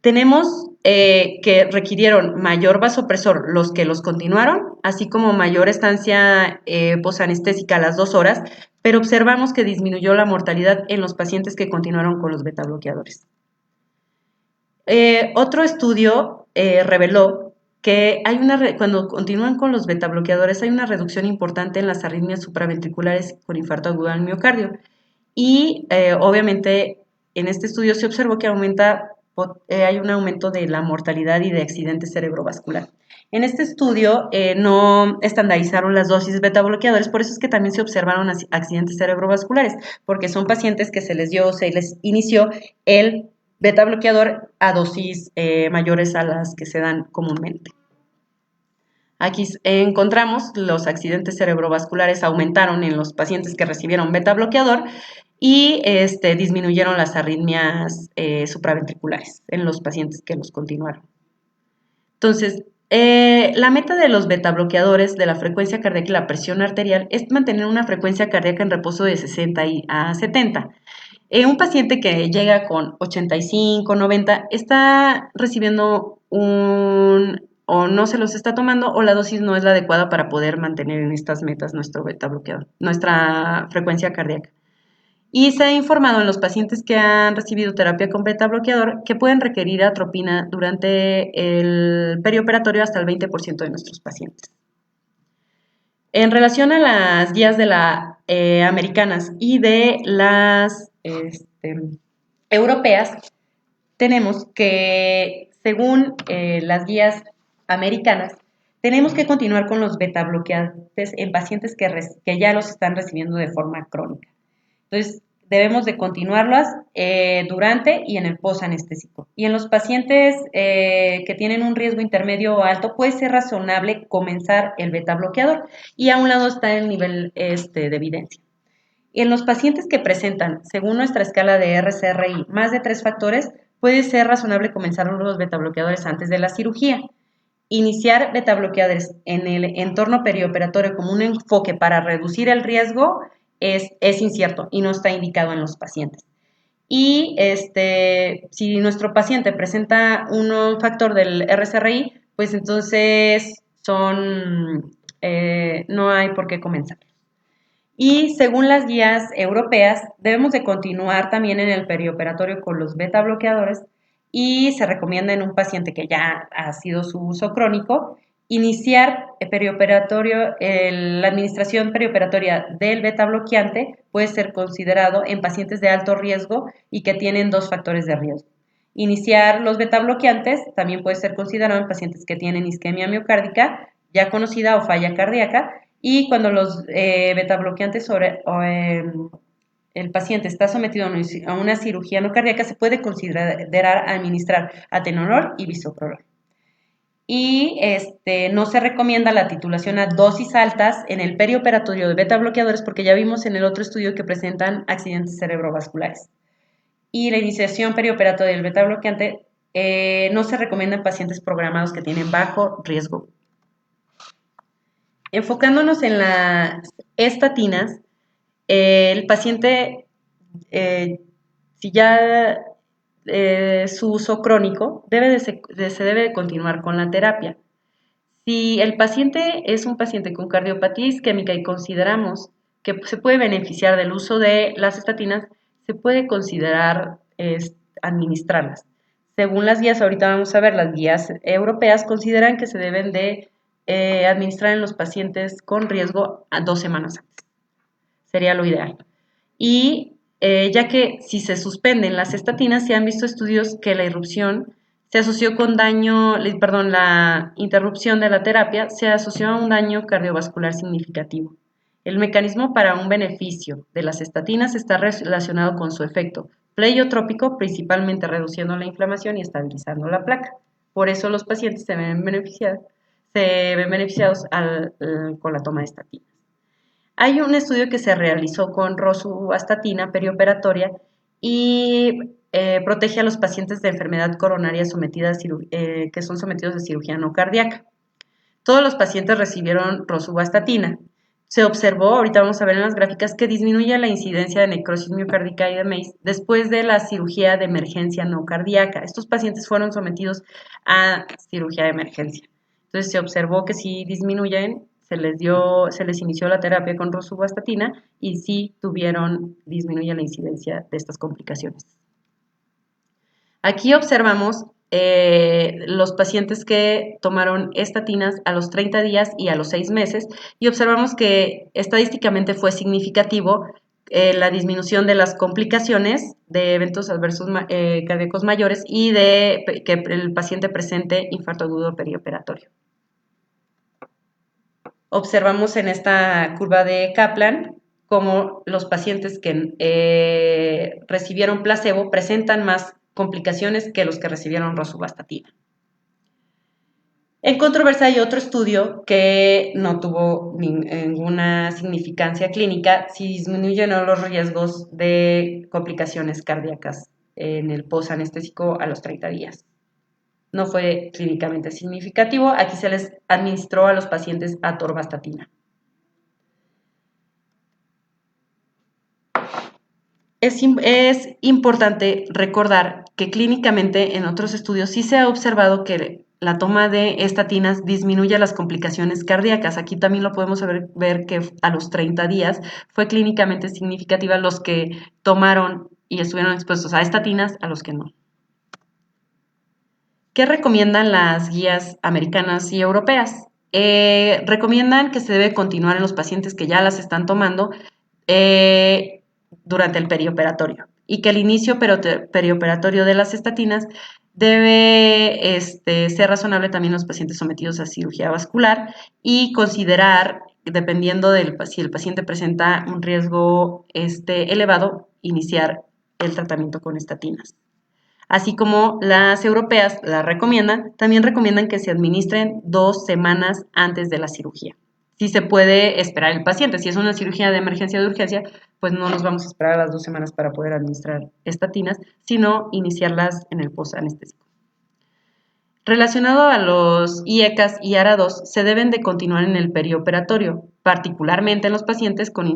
S4: Tenemos que requirieron mayor vasopresor los que los continuaron, así como mayor estancia posanestésica a las 2 horas, pero observamos que disminuyó la mortalidad en los pacientes que continuaron con los betabloqueadores. Otro estudio reveló que cuando continúan con los betabloqueadores hay una reducción importante en las arritmias supraventriculares con infarto agudo al miocardio. Y obviamente en este estudio se observó que aumenta hay un aumento de la mortalidad y de accidentes cerebrovasculares. En este estudio no estandarizaron las dosis beta bloqueadores, por eso es que también se observaron accidentes cerebrovasculares, porque son pacientes que se les inició el beta bloqueador a dosis mayores a las que se dan comúnmente. Aquí encontramos los accidentes cerebrovasculares aumentaron en los pacientes que recibieron beta bloqueador y disminuyeron las arritmias supraventriculares en los pacientes que los continuaron. Entonces, la meta de los beta bloqueadores de la frecuencia cardíaca y la presión arterial es mantener una frecuencia cardíaca en reposo de 60 a 70. Un paciente que llega con 85, 90, está recibiendo o no se los está tomando o la dosis no es la adecuada para poder mantener en estas metas nuestro beta bloqueador, nuestra frecuencia cardíaca. Y se ha informado en los pacientes que han recibido terapia con beta bloqueador que pueden requerir atropina durante el perioperatorio hasta el 20% de nuestros pacientes. En relación a las guías de las americanas y de las europeas, tenemos que, según las guías americanas, tenemos que continuar con los beta bloqueantes en pacientes que ya los están recibiendo de forma crónica. Entonces, debemos de continuarlas durante y en el posanestésico. Y en los pacientes que tienen un riesgo intermedio o alto, puede ser razonable comenzar el beta bloqueador. Y a un lado está el nivel de evidencia. Y en los pacientes que presentan, según nuestra escala de RCRI, más de 3 factores, puede ser razonable comenzar los beta bloqueadores antes de la cirugía. Iniciar beta bloqueadores en el entorno perioperatorio como un enfoque para reducir el riesgo es incierto y no está indicado en los pacientes. Y si nuestro paciente presenta un factor del RCRI, pues entonces no hay por qué comenzar. Y según las guías europeas, debemos de continuar también en el perioperatorio con los beta bloqueadores y se recomienda en un paciente que ya ha sido su uso crónico, iniciar la administración perioperatoria del beta bloqueante puede ser considerado en pacientes de alto riesgo y que tienen 2 factores de riesgo. Iniciar los beta bloqueantes también puede ser considerado en pacientes que tienen isquemia miocárdica ya conocida o falla cardíaca, y cuando los beta bloqueantes el paciente está sometido a una cirugía no cardíaca, se puede considerar administrar atenolol y bisoprolol. Y no se recomienda la titulación a dosis altas en el perioperatorio de beta bloqueadores porque ya vimos en el otro estudio que presentan accidentes cerebrovasculares. Y la iniciación perioperatoria del beta bloqueante no se recomienda en pacientes programados que tienen bajo riesgo. Enfocándonos en las estatinas, el paciente, si ya su uso crónico, se debe de continuar con la terapia. Si el paciente es un paciente con cardiopatía isquémica y consideramos que se puede beneficiar del uso de las estatinas, se puede considerar administrarlas. Según las guías, ahorita vamos a ver, las guías europeas consideran que se deben de administrar en los pacientes con riesgo a 2 semanas antes. Sería lo ideal. Y ya que si se suspenden las estatinas, se han visto estudios que la interrupción de la terapia se asoció a un daño cardiovascular significativo. El mecanismo para un beneficio de las estatinas está relacionado con su efecto pleiotrópico, principalmente reduciendo la inflamación y estabilizando la placa. Por eso los pacientes se ven beneficiados con la toma de estatinas. Hay un estudio que se realizó con rosuvastatina perioperatoria y protege a los pacientes de enfermedad coronaria que son sometidos a cirugía no cardíaca. Todos los pacientes recibieron rosuvastatina. Se observó, ahorita vamos a ver en las gráficas, que disminuye la incidencia de necrosis miocárdica y de MACE después de la cirugía de emergencia no cardíaca. Estos pacientes fueron sometidos a cirugía de emergencia. Entonces se observó que sí disminuyen, se les inició la terapia con rosuvastatina y sí disminuye la incidencia de estas complicaciones. Aquí observamos los pacientes que tomaron estatinas a los 30 días y a los 6 meses y observamos que estadísticamente fue significativo la disminución de las complicaciones de eventos adversos cardíacos mayores y de que el paciente presente infarto agudo perioperatorio. Observamos en esta curva de Kaplan cómo los pacientes que recibieron placebo presentan más complicaciones que los que recibieron rosuvastatina. En controversia hay otro estudio que no tuvo ninguna significancia clínica si disminuyen los riesgos de complicaciones cardíacas en el posanestésico a los 30 días. No fue clínicamente significativo. Aquí se les administró a los pacientes atorvastatina. Es importante recordar que clínicamente en otros estudios sí se ha observado que la toma de estatinas disminuye las complicaciones cardíacas. Aquí también lo podemos ver que a los 30 días fue clínicamente significativa los que tomaron y estuvieron expuestos a estatinas a los que no. ¿Qué recomiendan las guías americanas y europeas? Recomiendan que se debe continuar en los pacientes que ya las están tomando durante el perioperatorio y que el inicio perioperatorio de las estatinas debe ser razonable también en los pacientes sometidos a cirugía vascular y considerar, dependiendo si el paciente presenta un riesgo elevado, iniciar el tratamiento con estatinas. Así como las europeas la recomiendan, también recomiendan que se administren 2 semanas antes de la cirugía. Si se puede esperar el paciente, si es una cirugía de emergencia o de urgencia, pues no nos vamos a esperar a las 2 semanas para poder administrar estatinas, sino iniciarlas en el posanestésico. Relacionado a los IECAS y ARA2, se deben de continuar en el perioperatorio, particularmente en los pacientes con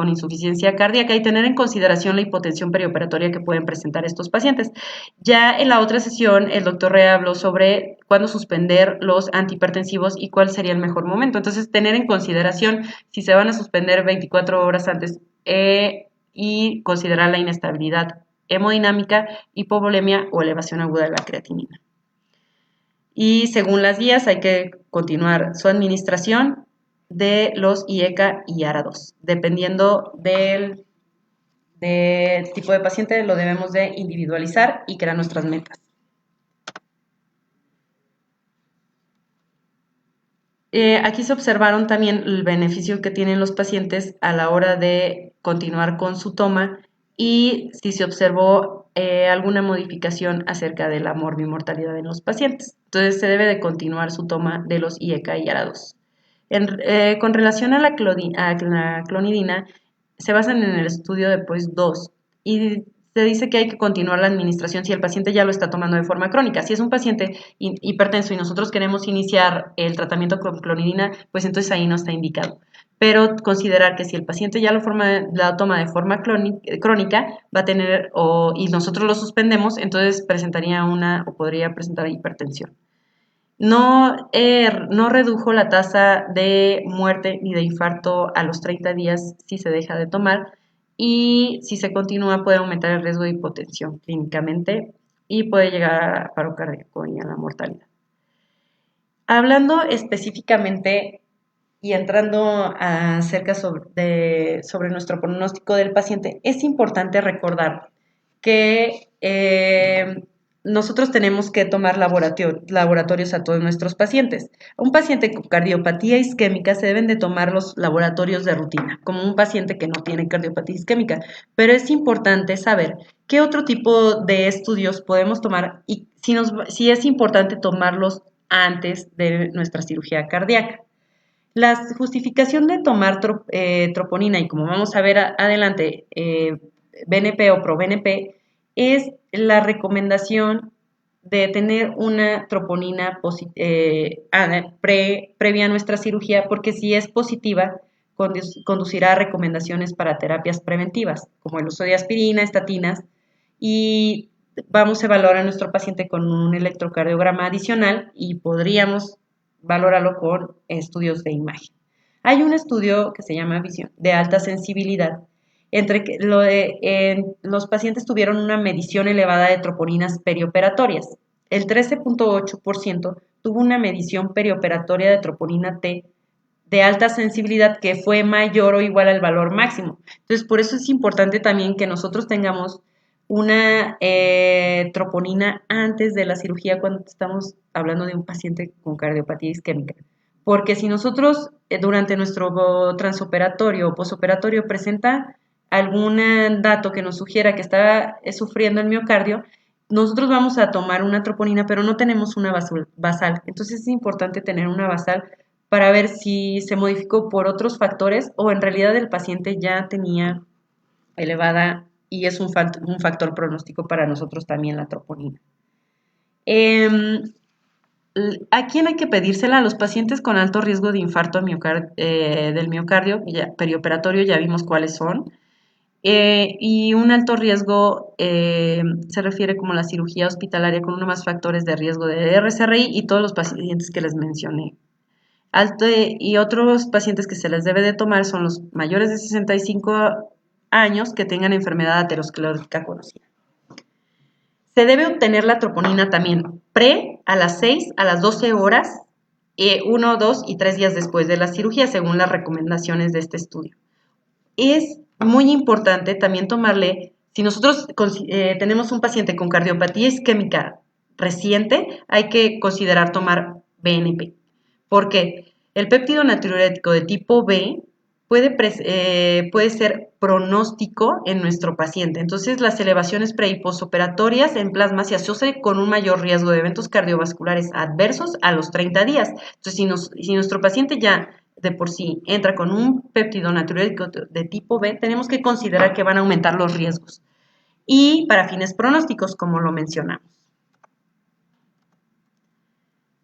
S4: insuficiencia cardíaca y tener en consideración la hipotensión perioperatoria que pueden presentar estos pacientes. Ya en la otra sesión, el doctor Rea habló sobre cuándo suspender los antihipertensivos y cuál sería el mejor momento. Entonces, tener en consideración si se van a suspender 24 horas antes y considerar la inestabilidad hemodinámica, hipovolemia o elevación aguda de la creatinina. Y según las guías hay que continuar su administración de los IECA y ARA2. Dependiendo del tipo de paciente lo debemos de individualizar y crear nuestras metas. Aquí se observaron también el beneficio que tienen los pacientes a la hora de continuar con su toma y si se observó alguna modificación acerca de la morbimortalidad en los pacientes. Entonces se debe de continuar su toma de los IECA y ARA2. Con relación a la clonidina, se basan en el estudio de POISE-2 y se dice que hay que continuar la administración si el paciente ya lo está tomando de forma crónica. Si es un paciente hipertenso y nosotros queremos iniciar el tratamiento con clonidina, pues entonces ahí no está indicado. Pero considerar que si el paciente ya la toma de forma crónica, va a tener, y nosotros lo suspendemos, entonces presentaría o podría presentar hipertensión. No redujo la tasa de muerte ni de infarto a los 30 días si se deja de tomar y si se continúa puede aumentar el riesgo de hipotensión clínicamente y puede llegar a paro cardíaco y a la mortalidad. Hablando específicamente y entrando acerca sobre nuestro pronóstico del paciente, es importante recordar que nosotros tenemos que tomar laboratorios a todos nuestros pacientes. A un paciente con cardiopatía isquémica se deben de tomar los laboratorios de rutina, como un paciente que no tiene cardiopatía isquémica, pero es importante saber qué otro tipo de estudios podemos tomar y si es importante tomarlos antes de nuestra cirugía cardíaca. La justificación de tomar troponina, y como vamos a ver adelante, BNP o ProBNP, es la recomendación de tener una troponina previa a nuestra cirugía, porque si es positiva, conducirá a recomendaciones para terapias preventivas, como el uso de aspirina, estatinas, y vamos a evaluar a nuestro paciente con un electrocardiograma adicional y podríamos valóralo con estudios de imagen. Hay un estudio que se llama visión de alta sensibilidad, los pacientes tuvieron una medición elevada de troponinas perioperatorias. El 13.8% tuvo una medición perioperatoria de troponina T de alta sensibilidad que fue mayor o igual al valor máximo. Entonces, por eso es importante también que nosotros tengamos una troponina antes de la cirugía cuando estamos hablando de un paciente con cardiopatía isquémica. Porque si nosotros durante nuestro transoperatorio o posoperatorio presenta algún dato que nos sugiera que está sufriendo el miocardio, nosotros vamos a tomar una troponina, pero no tenemos una basal. Entonces es importante tener una basal para ver si se modificó por otros factores o en realidad el paciente ya tenía elevada y es un factor pronóstico para nosotros también la troponina. ¿A quién hay que pedírsela? A los pacientes con alto riesgo de infarto del miocardio perioperatorio, ya vimos cuáles son. Y un alto riesgo se refiere como la cirugía hospitalaria con uno más factores de riesgo de RSRI y todos los pacientes que les mencioné. Y otros pacientes que se les debe de tomar son los mayores de 65 años que tengan enfermedad aterosclerótica conocida. Se debe obtener la troponina también a las 6, a las 12 horas, 1, 2 y 3 días después de la cirugía, según las recomendaciones de este estudio. Es muy importante también tomarle, si nosotros tenemos un paciente con cardiopatía isquémica reciente, hay que considerar tomar BNP. ¿Por qué? El péptido natriurético de tipo B puede ser pronóstico en nuestro paciente. Entonces, las elevaciones pre y posoperatorias en plasma se asocian con un mayor riesgo de eventos cardiovasculares adversos a los 30 días. Entonces, si nuestro paciente ya de por sí entra con un péptido natriurético de tipo B, tenemos que considerar que van a aumentar los riesgos. Y para fines pronósticos, como lo mencionamos.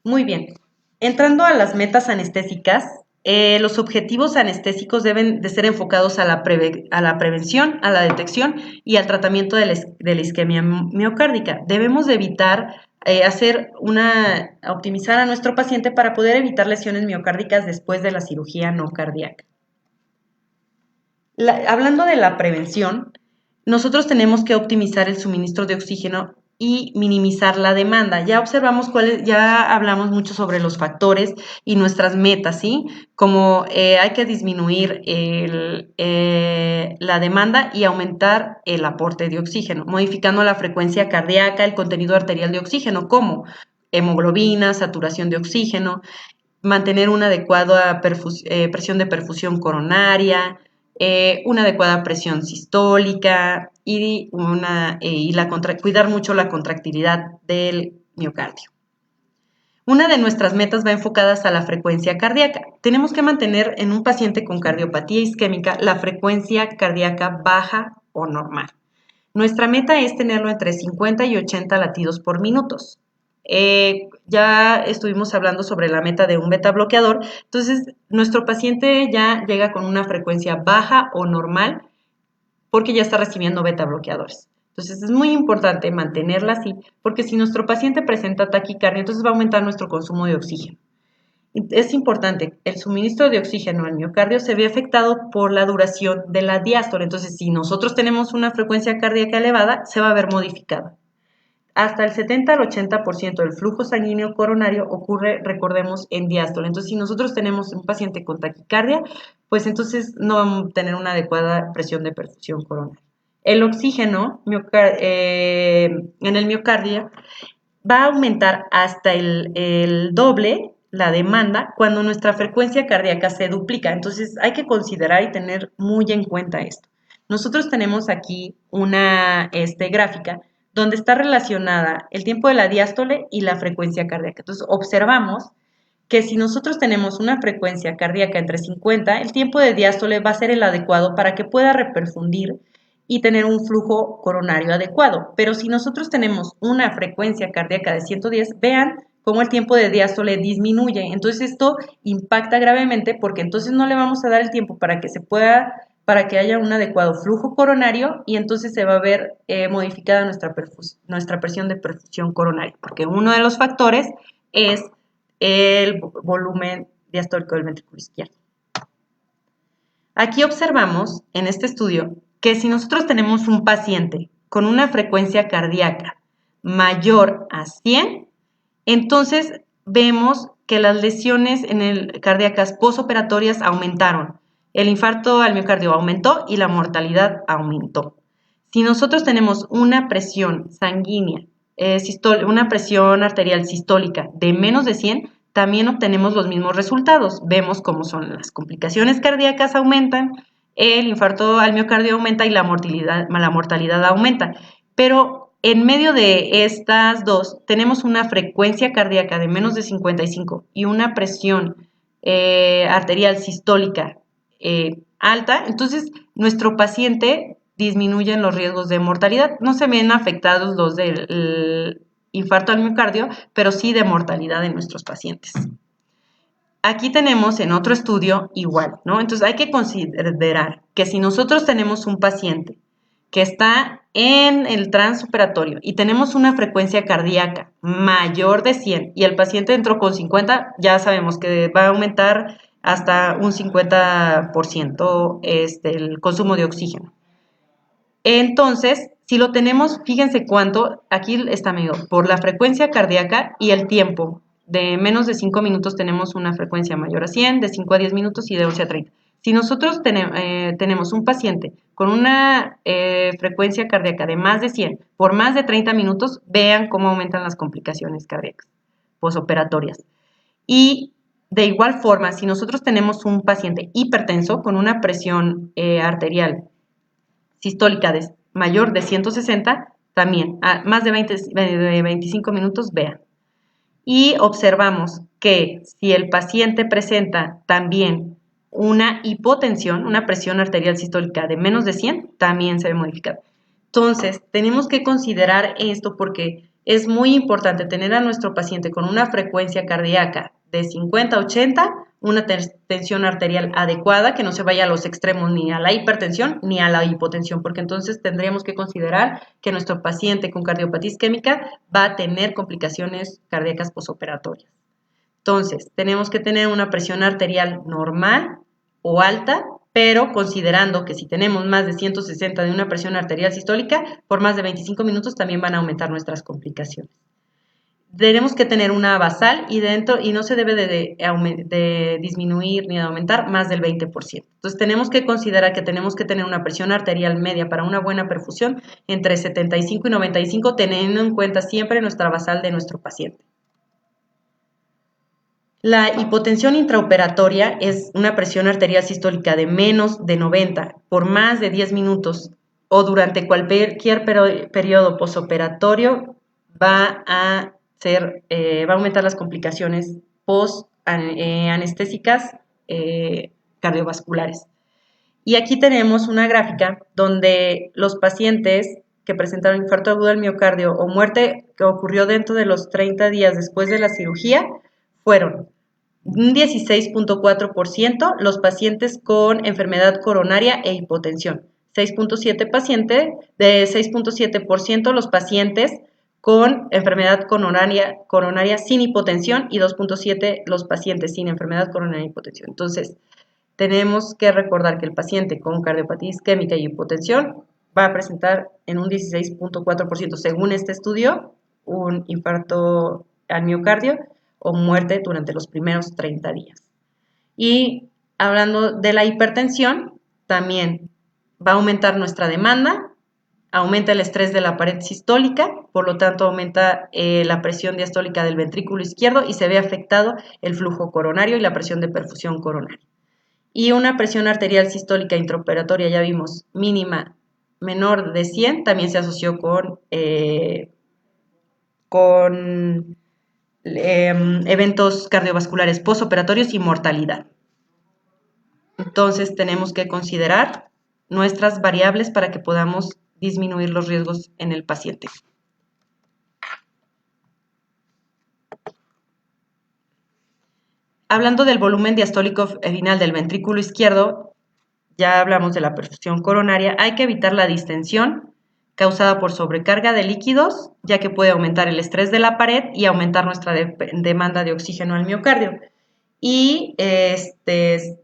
S4: Muy bien. Entrando a las metas anestésicas, los objetivos anestésicos deben de ser enfocados a la prevención, a la detección y al tratamiento de la isquemia miocárdica. Debemos de evitar optimizar a nuestro paciente para poder evitar lesiones miocárdicas después de la cirugía no cardíaca. Hablando de la prevención, nosotros tenemos que optimizar el suministro de oxígeno y minimizar la demanda. Ya observamos ya hablamos mucho sobre los factores y nuestras metas, ¿sí? Como hay que disminuir la demanda y aumentar el aporte de oxígeno, modificando la frecuencia cardíaca, el contenido arterial de oxígeno, como hemoglobina, saturación de oxígeno, mantener una adecuada presión de perfusión coronaria, una adecuada presión sistólica y cuidar mucho la contractilidad del miocardio. Una de nuestras metas va enfocadas a la frecuencia cardíaca. Tenemos que mantener en un paciente con cardiopatía isquémica la frecuencia cardíaca baja o normal. Nuestra meta es tenerlo entre 50 y 80 latidos por minuto. Ya estuvimos hablando sobre la meta de un beta bloqueador, entonces nuestro paciente ya llega con una frecuencia baja o normal porque ya está recibiendo beta bloqueadores. Entonces es muy importante mantenerla así porque si nuestro paciente presenta taquicardia, entonces va a aumentar nuestro consumo de oxígeno. Es importante, el suministro de oxígeno al miocardio se ve afectado por la duración de la diástole, entonces si nosotros tenemos una frecuencia cardíaca elevada, se va a ver modificada. Hasta el 70 al 80% del flujo sanguíneo coronario ocurre, recordemos, en diástole. Entonces, si nosotros tenemos un paciente con taquicardia, pues entonces no vamos a tener una adecuada presión de perfusión coronaria. El oxígeno en el miocardio va a aumentar hasta el doble la demanda cuando nuestra frecuencia cardíaca se duplica. Entonces, hay que considerar y tener muy en cuenta esto. Nosotros tenemos aquí una gráfica donde está relacionada el tiempo de la diástole y la frecuencia cardíaca. Entonces, observamos que si nosotros tenemos una frecuencia cardíaca entre 50, el tiempo de diástole va a ser el adecuado para que pueda reperfundir y tener un flujo coronario adecuado. Pero si nosotros tenemos una frecuencia cardíaca de 110, vean cómo el tiempo de diástole disminuye. Entonces, esto impacta gravemente porque entonces no le vamos a dar el tiempo para que haya un adecuado flujo coronario y entonces se va a ver modificada nuestra presión de perfusión coronaria, porque uno de los factores es el volumen diastólico del ventrículo izquierdo. Aquí observamos en este estudio que si nosotros tenemos un paciente con una frecuencia cardíaca mayor a 100, entonces vemos que las lesiones cardíacas postoperatorias aumentaron. El infarto al miocardio aumentó y la mortalidad aumentó. Si nosotros tenemos una presión sanguínea, una presión arterial sistólica de menos de 100, también obtenemos los mismos resultados. Vemos cómo son las complicaciones cardíacas aumentan, el infarto al miocardio aumenta y la mortalidad aumenta. Pero en medio de estas dos tenemos una frecuencia cardíaca de menos de 55 y una presión arterial sistólica alta, entonces nuestro paciente disminuye los riesgos de mortalidad. No se ven afectados los del infarto al miocardio, pero sí de mortalidad en nuestros pacientes. Aquí tenemos en otro estudio igual, ¿no? Entonces hay que considerar que si nosotros tenemos un paciente que está en el transoperatorio y tenemos una frecuencia cardíaca mayor de 100 y el paciente entró con 50, ya sabemos que va a aumentar hasta un 50% el consumo de oxígeno. Entonces, si lo tenemos, fíjense cuánto, aquí está medido por la frecuencia cardíaca y el tiempo. De menos de 5 minutos tenemos una frecuencia mayor a 100, de 5 a 10 minutos y de 11 a 30. Si nosotros tenemos un paciente con una frecuencia cardíaca de más de 100 por más de 30 minutos, vean cómo aumentan las complicaciones cardíacas posoperatorias. Y de igual forma, si nosotros tenemos un paciente hipertenso con una presión arterial sistólica mayor de 160, también a más de 25 minutos, vean. Y observamos que si el paciente presenta también una hipotensión, una presión arterial sistólica de menos de 100, también se ve modificada. Entonces, tenemos que considerar esto porque es muy importante tener a nuestro paciente con una frecuencia cardíaca de 50 a 80, una tensión arterial adecuada, que no se vaya a los extremos ni a la hipertensión ni a la hipotensión, porque entonces tendríamos que considerar que nuestro paciente con cardiopatía isquémica va a tener complicaciones cardíacas posoperatorias. Entonces, tenemos que tener una presión arterial normal o alta, pero considerando que si tenemos más de 160 de una presión arterial sistólica, por más de 25 minutos también van a aumentar nuestras complicaciones. Tenemos que tener una basal y no se debe de disminuir ni de aumentar más del 20%. Entonces tenemos que considerar que tenemos que tener una presión arterial media para una buena perfusión entre 75 y 95, teniendo en cuenta siempre nuestra basal de nuestro paciente. La hipotensión intraoperatoria es una presión arterial sistólica de menos de 90 por más de 10 minutos o durante cualquier periodo posoperatorio va a aumentar las complicaciones post-anestésicas cardiovasculares. Y aquí tenemos una gráfica donde los pacientes que presentaron infarto agudo al miocardio o muerte que ocurrió dentro de los 30 días después de la cirugía fueron un 16.4% los pacientes con enfermedad coronaria e hipotensión, 6.7% los pacientes con enfermedad coronaria sin hipotensión y 2.7% los pacientes sin enfermedad coronaria e hipotensión. Entonces, tenemos que recordar que el paciente con cardiopatía isquémica y hipotensión va a presentar en un 16.4%, según este estudio, un infarto al miocardio o muerte durante los primeros 30 días. Y hablando de la hipertensión, también va a aumentar nuestra demanda, aumenta el estrés de la pared sistólica, por lo tanto aumenta la presión diastólica del ventrículo izquierdo y se ve afectado el flujo coronario y la presión de perfusión coronaria. Y una presión arterial sistólica intraoperatoria, ya vimos, mínima menor de 100, también se asoció con eventos cardiovasculares postoperatorios y mortalidad. Entonces tenemos que considerar nuestras variables para que podamos disminuir los riesgos en el paciente. Hablando del volumen diastólico final del ventrículo izquierdo, ya hablamos de la perfusión coronaria, hay que evitar la distensión causada por sobrecarga de líquidos, ya que puede aumentar el estrés de la pared y aumentar nuestra demanda de oxígeno al miocardio. Y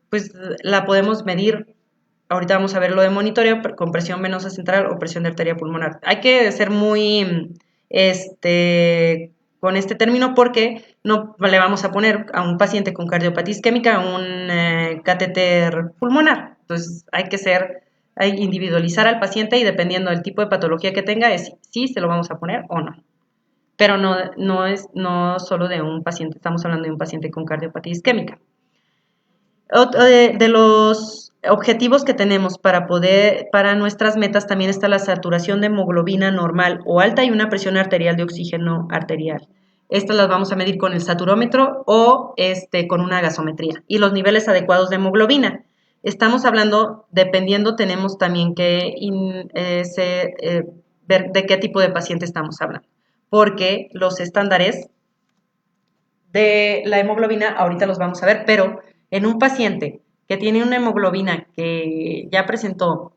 S4: pues la podemos medir. Ahorita vamos a ver lo de monitoreo con presión venosa central o presión de arteria pulmonar. Hay que ser muy con este término porque no le vamos a poner a un paciente con cardiopatía isquémica un catéter pulmonar. Entonces hay que individualizar al paciente y dependiendo del tipo de patología que tenga es si se lo vamos a poner o no. Pero no solo de un paciente, estamos hablando de un paciente con cardiopatía isquémica. Otro de los objetivos que tenemos para nuestras metas también está la saturación de hemoglobina normal o alta y una presión arterial de oxígeno arterial. Estas las vamos a medir con el saturómetro o con una gasometría. Y los niveles adecuados de hemoglobina. Estamos hablando, dependiendo, tenemos también que ver de qué tipo de paciente estamos hablando. Porque los estándares de la hemoglobina, ahorita los vamos a ver, pero en un paciente que tiene una hemoglobina que ya presentó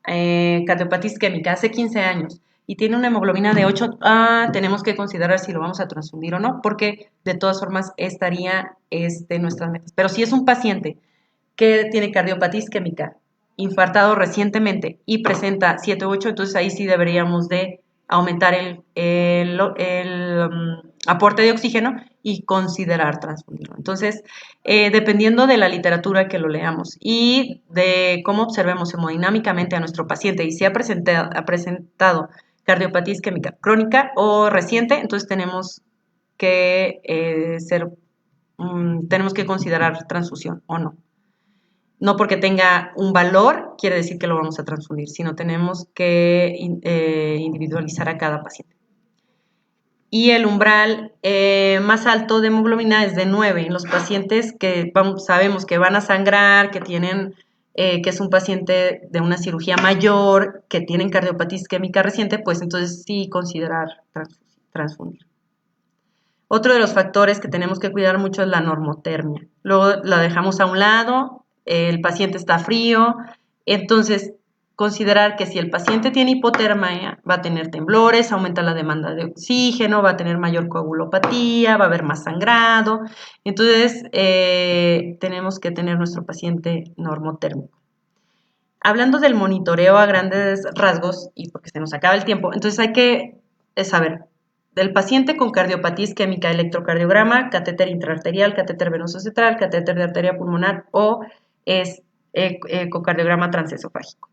S4: cardiopatía isquémica hace 15 años y tiene una hemoglobina de 8, tenemos que considerar si lo vamos a transfundir o no, porque de todas formas estaría nuestras metas. Pero si es un paciente que tiene cardiopatía isquémica, infartado recientemente y presenta 7 u 8, entonces ahí sí deberíamos de aumentar el aporte de oxígeno y considerar transfundirlo. Entonces, dependiendo de la literatura que lo leamos y de cómo observemos hemodinámicamente a nuestro paciente y si ha presentado cardiopatía isquémica crónica o reciente, entonces tenemos que tenemos que considerar transfusión o no. No porque tenga un valor quiere decir que lo vamos a transfundir, sino tenemos que individualizar a cada paciente. Y el umbral más alto de hemoglobina es de 9. En los pacientes que sabemos que van a sangrar, que es un paciente de una cirugía mayor, que tienen cardiopatía isquémica reciente, pues entonces sí considerar transfundir. Otro de los factores que tenemos que cuidar mucho es la normotermia. Luego la dejamos a un lado, el paciente está frío, entonces considerar que si el paciente tiene hipotermia va a tener temblores, aumenta la demanda de oxígeno, va a tener mayor coagulopatía, va a haber más sangrado, entonces tenemos que tener nuestro paciente normotérmico. Hablando del monitoreo a grandes rasgos, y porque se nos acaba el tiempo, entonces hay que saber del paciente con cardiopatía isquémica, electrocardiograma, catéter intraarterial, catéter venoso central, catéter de arteria pulmonar o ecocardiograma transesofágico.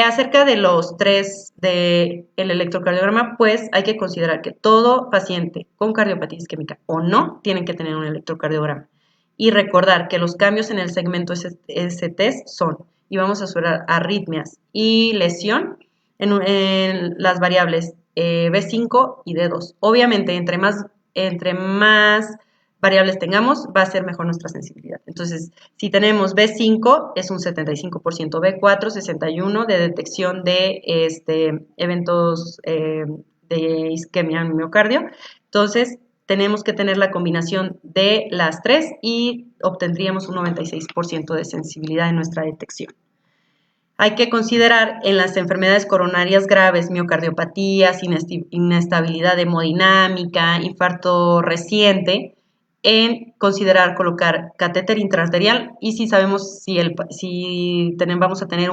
S4: Acerca de los tres del electrocardiograma, pues hay que considerar que todo paciente con cardiopatía isquémica o no tienen que tener un electrocardiograma. Y recordar que los cambios en el segmento ST son, y vamos a estudiar arritmias y lesión en las variables B5 y D2. Obviamente, entre más variables tengamos, va a ser mejor nuestra sensibilidad. Entonces, si tenemos B5, es un 75%, B4, 61% de detección de eventos de isquemia en miocardio. Entonces, tenemos que tener la combinación de las tres y obtendríamos un 96% de sensibilidad en nuestra detección. Hay que considerar en las enfermedades coronarias graves, miocardiopatías, inestabilidad hemodinámica, infarto reciente, en considerar colocar catéter intraarterial y si sabemos vamos a tener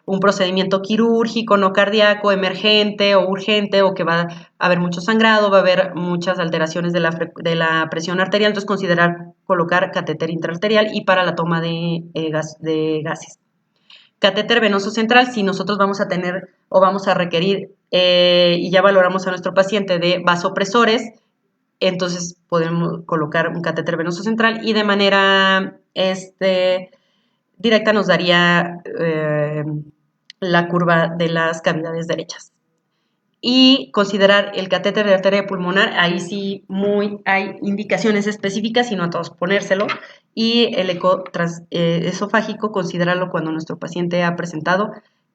S4: un procedimiento quirúrgico, no cardíaco, emergente o urgente o que va a haber mucho sangrado, va a haber muchas alteraciones de la presión arterial, entonces considerar colocar catéter intraarterial y para la toma de gases. Catéter venoso central, si nosotros vamos a tener o vamos a requerir y ya valoramos a nuestro paciente de vasopresores, entonces podemos colocar un catéter venoso central y de manera directa nos daría la curva de las cavidades derechas. Y considerar el catéter de arteria pulmonar, ahí sí hay indicaciones específicas y no a todos ponérselo. Y el eco esofágico, considerarlo cuando nuestro paciente ha presentado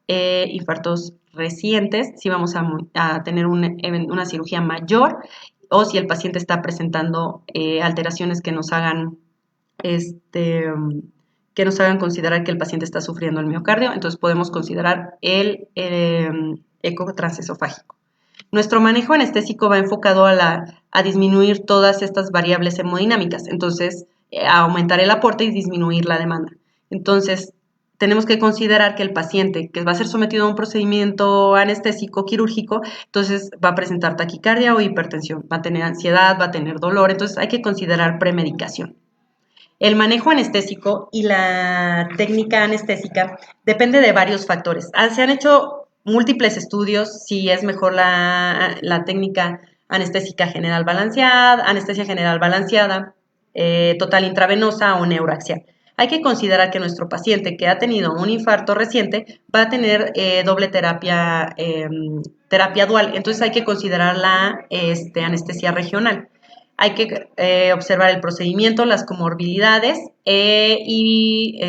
S4: infartos recientes, si vamos a tener una cirugía mayor o si el paciente está presentando alteraciones que nos hagan considerar que el paciente está sufriendo el miocardio, entonces podemos considerar el eco transesofágico. Nuestro manejo anestésico va enfocado a disminuir todas estas variables hemodinámicas, entonces a aumentar el aporte y disminuir la demanda. Entonces, tenemos que considerar que el paciente que va a ser sometido a un procedimiento anestésico quirúrgico, entonces va a presentar taquicardia o hipertensión, va a tener ansiedad, va a tener dolor, entonces hay que considerar premedicación. El manejo anestésico y la técnica anestésica depende de varios factores. Se han hecho múltiples estudios si es mejor la técnica anestésica general balanceada, anestesia general balanceada, total intravenosa o neuraxial. Hay que considerar que nuestro paciente que ha tenido un infarto reciente va a tener doble terapia, terapia dual, entonces hay que considerar la anestesia regional. Hay que observar el procedimiento, las comorbilidades y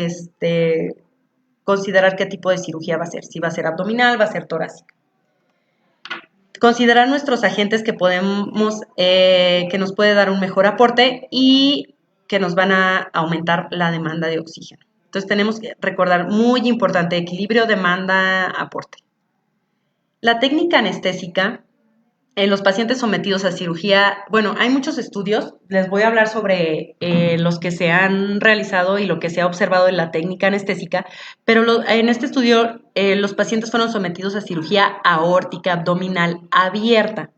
S4: considerar qué tipo de cirugía va a ser, si va a ser abdominal, va a ser torácica. Considerar nuestros agentes que podemos, que nos puede dar un mejor aporte y que nos van a aumentar la demanda de oxígeno. Entonces tenemos que recordar, muy importante, equilibrio demanda-aporte. La técnica anestésica en los pacientes sometidos a cirugía, bueno, hay muchos estudios, les voy a hablar sobre los que se han realizado y lo que se ha observado en la técnica anestésica, pero en este estudio los pacientes fueron sometidos a cirugía aórtica abdominal abierta.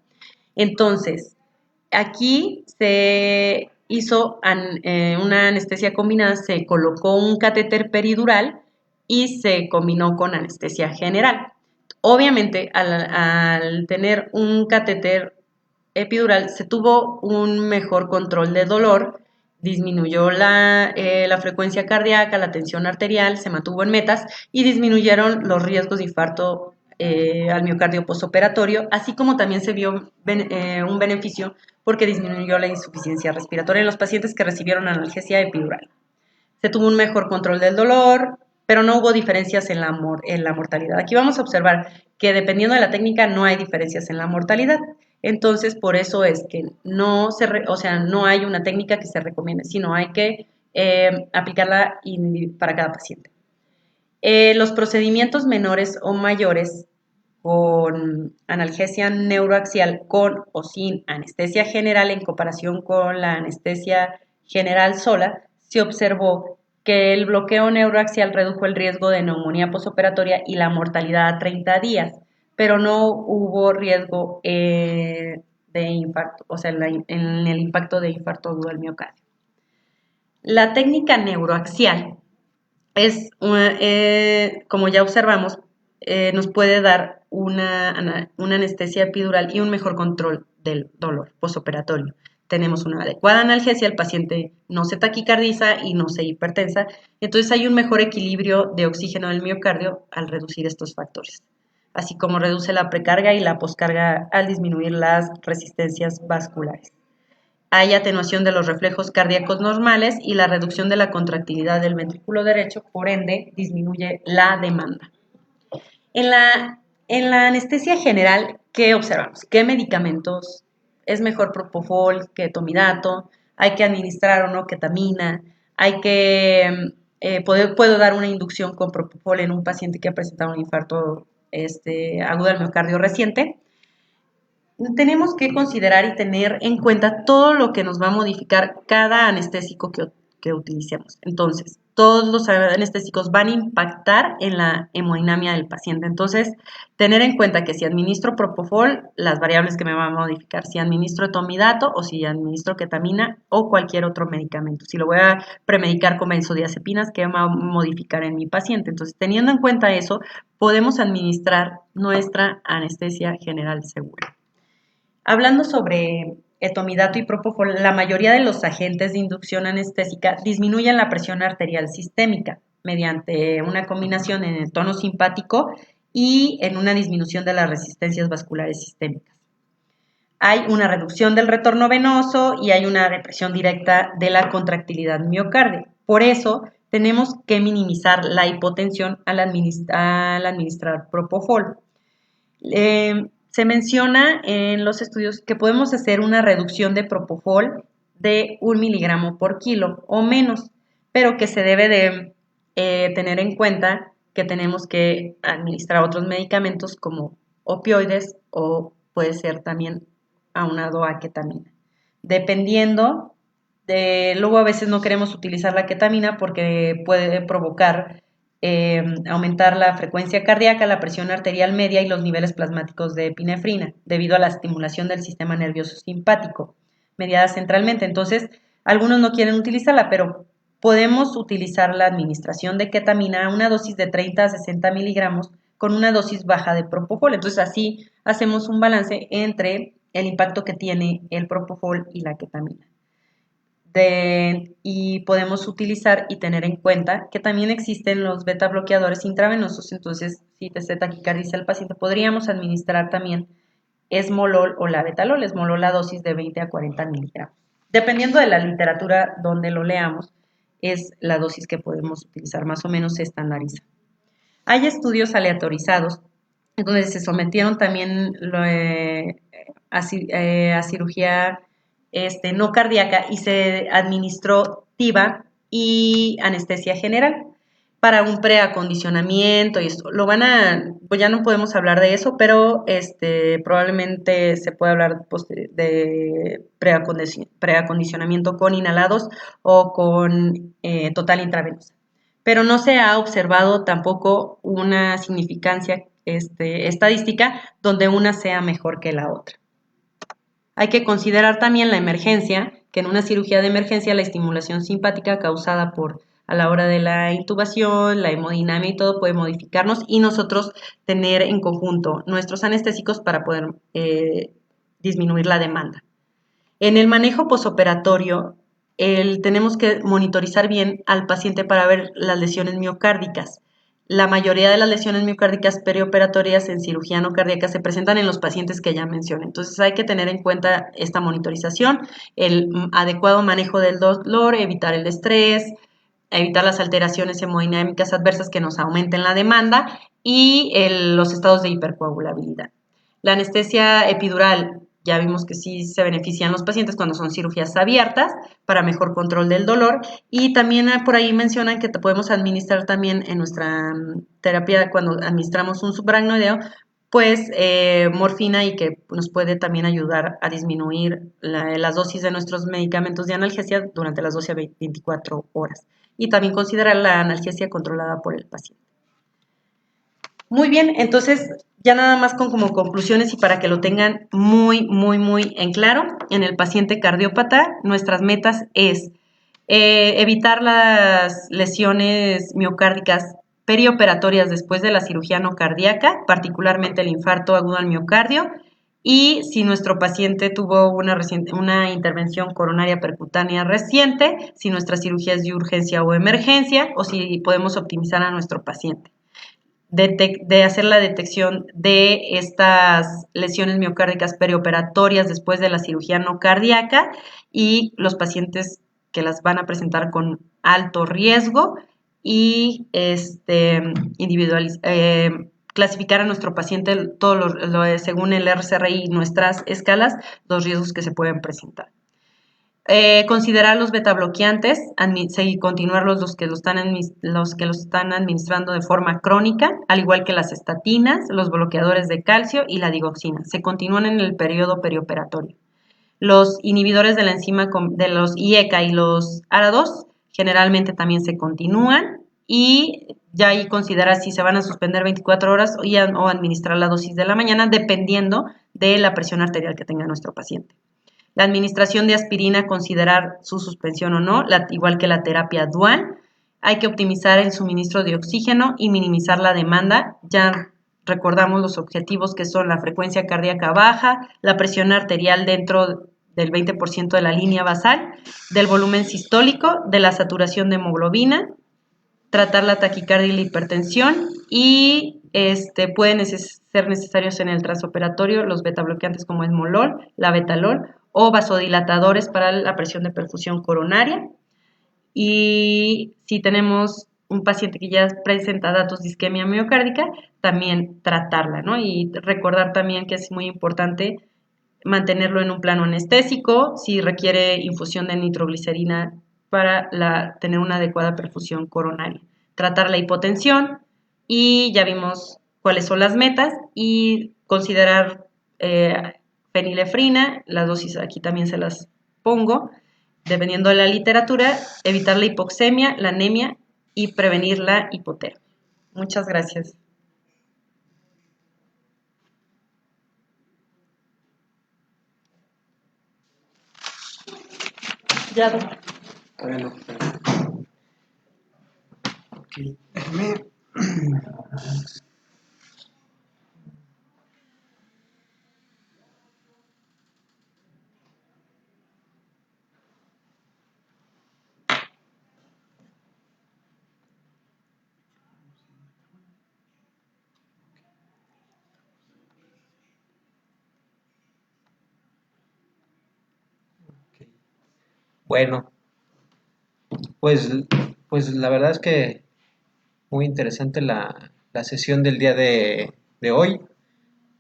S4: Entonces, aquí se hizo una anestesia combinada, se colocó un catéter peridural y se combinó con anestesia general. Obviamente, al tener un catéter epidural, se tuvo un mejor control de dolor, disminuyó la frecuencia cardíaca, la tensión arterial, se mantuvo en metas y disminuyeron los riesgos de infarto al miocardio postoperatorio, así como también se vio un beneficio porque disminuyó la insuficiencia respiratoria en los pacientes que recibieron analgesia epidural. Se tuvo un mejor control del dolor, pero no hubo diferencias en la mortalidad. Aquí vamos a observar que dependiendo de la técnica no hay diferencias en la mortalidad. Entonces, por eso es que no hay una técnica que se recomiende, sino hay que aplicarla para cada paciente. Los procedimientos menores o mayores con analgesia neuroaxial con o sin anestesia general en comparación con la anestesia general sola, se observó que el bloqueo neuroaxial redujo el riesgo de neumonía postoperatoria y la mortalidad a 30 días, pero no hubo riesgo de infarto, o sea, en el impacto de infarto agudo al miocardio. La técnica neuroaxial es, como ya observamos, nos puede dar una anestesia epidural y un mejor control del dolor postoperatorio. Tenemos una adecuada analgesia, el paciente no se taquicardiza y no se hipertensa, entonces hay un mejor equilibrio de oxígeno del miocardio al reducir estos factores, así como reduce la precarga y la poscarga al disminuir las resistencias vasculares. Hay atenuación de los reflejos cardíacos normales y la reducción de la contractilidad del ventrículo derecho, por ende disminuye la demanda. En la anestesia general, ¿qué observamos? ¿Qué medicamentos? ¿Es mejor propofol que etomidato? ¿Hay que administrar o no ketamina? ¿Puedo dar una inducción con propofol en un paciente que ha presentado un infarto agudo al miocardio reciente? Tenemos que considerar y tener en cuenta todo lo que nos va a modificar cada anestésico que utilicemos. Entonces, todos los anestésicos van a impactar en la hemodinamia del paciente. Entonces, tener en cuenta que si administro propofol, las variables que me van a modificar, si administro etomidato o si administro ketamina o cualquier otro medicamento. Si lo voy a premedicar con benzodiazepinas, ¿qué va a modificar en mi paciente? Entonces, teniendo en cuenta eso, podemos administrar nuestra anestesia general segura. Hablando sobre etomidato y propofol, la mayoría de los agentes de inducción anestésica disminuyen la presión arterial sistémica mediante una combinación en el tono simpático y en una disminución de las resistencias vasculares sistémicas. Hay una reducción del retorno venoso y hay una represión directa de la contractilidad miocardia. Por eso, tenemos que minimizar la hipotensión al administrar propofol. Se menciona en los estudios que podemos hacer una reducción de propofol de 1 miligramo por kilo o menos, pero que se debe de tener en cuenta que tenemos que administrar otros medicamentos como opioides o puede ser también aunado a ketamina. Dependiendo luego a veces no queremos utilizar la ketamina porque puede provocar aumentar la frecuencia cardíaca, la presión arterial media y los niveles plasmáticos de epinefrina, debido a la estimulación del sistema nervioso simpático, mediada centralmente. Entonces, algunos no quieren utilizarla, pero podemos utilizar la administración de ketamina a una dosis de 30 a 60 miligramos con una dosis baja de propofol. Entonces, así hacemos un balance entre el impacto que tiene el propofol y la ketamina. Y podemos utilizar y tener en cuenta que también existen los beta bloqueadores intravenosos. Entonces, si te taquicardia el paciente, podríamos administrar también esmolol o labetalol. Esmolol a dosis de 20 a 40 miligramos. Dependiendo de la literatura donde lo leamos, es la dosis que podemos utilizar, más o menos se estandariza. Hay estudios aleatorizados donde se sometieron también a cirugía no cardíaca y se administró TIVA y anestesia general para un preacondicionamiento y esto. Pues ya no podemos hablar de eso, pero probablemente se puede hablar de preacondicionamiento con inhalados o con total intravenosa. Pero no se ha observado tampoco una significancia estadística donde una sea mejor que la otra. Hay que considerar también la emergencia, que en una cirugía de emergencia la estimulación simpática causada a la hora de la intubación, la hemodinamia y todo puede modificarnos y nosotros tener en conjunto nuestros anestésicos para poder disminuir la demanda. En el manejo posoperatorio, tenemos que monitorizar bien al paciente para ver las lesiones miocárdicas. La mayoría de las lesiones miocárdicas perioperatorias en cirugía no cardíaca se presentan en los pacientes que ya mencioné. Entonces hay que tener en cuenta esta monitorización, el adecuado manejo del dolor, evitar el estrés, evitar las alteraciones hemodinámicas adversas que nos aumenten la demanda y los estados de hipercoagulabilidad. La anestesia epidural, ya vimos que sí se benefician los pacientes cuando son cirugías abiertas para mejor control del dolor y también por ahí mencionan que te podemos administrar también en nuestra terapia cuando administramos un subaracnoideo, pues morfina y que nos puede también ayudar a disminuir las dosis de nuestros medicamentos de analgesia durante las 12 a 24 horas y también considerar la analgesia controlada por el paciente. Muy bien, entonces ya nada más como conclusiones y para que lo tengan muy en claro, en el paciente cardiópata nuestras metas es evitar las lesiones miocárdicas perioperatorias después de la cirugía no cardíaca, particularmente el infarto agudo al miocardio, y si nuestro paciente tuvo una intervención coronaria percutánea reciente, si nuestra cirugía es de urgencia o emergencia, o si podemos optimizar a nuestro paciente. De hacer la detección de estas lesiones miocárdicas perioperatorias después de la cirugía no cardíaca y los pacientes que las van a presentar con alto riesgo y clasificar a nuestro paciente según el RCRI y nuestras escalas, los riesgos que se pueden presentar. Considerar los betabloqueantes, continuar los que los están administrando de forma crónica, al igual que las estatinas, los bloqueadores de calcio y la digoxina. Se continúan en el periodo perioperatorio. Los inhibidores de la enzima de los IECA y los ARA2 generalmente también se continúan y ya ahí considerar si se van a suspender 24 horas o administrar la dosis de la mañana dependiendo de la presión arterial que tenga nuestro paciente. La administración de aspirina, considerar su suspensión o no, igual que la terapia dual. Hay que optimizar el suministro de oxígeno y minimizar la demanda. Ya recordamos los objetivos que son la frecuencia cardíaca baja, la presión arterial dentro del 20% de la línea basal, del volumen sistólico, de la saturación de hemoglobina, tratar la taquicardia y la hipertensión y pueden ser necesarios en el transoperatorio los betabloqueantes como esmolol, labetalol o vasodilatadores para la presión de perfusión coronaria. Y si tenemos un paciente que ya presenta datos de isquemia miocárdica, también tratarla, ¿no? Y recordar también que es muy importante mantenerlo en un plano anestésico, si requiere infusión de nitroglicerina para tener una adecuada perfusión coronaria. Tratar la hipotensión y ya vimos cuáles son las metas y considerar fenilefrina, las dosis aquí también se las pongo, dependiendo de la literatura, evitar la hipoxemia, la anemia y prevenir la hipotermia. Muchas gracias. Ya, doctor.
S1: Bueno, ok, déjame. Ok. Bueno, pues, pues la verdad es que muy interesante la sesión del día de hoy.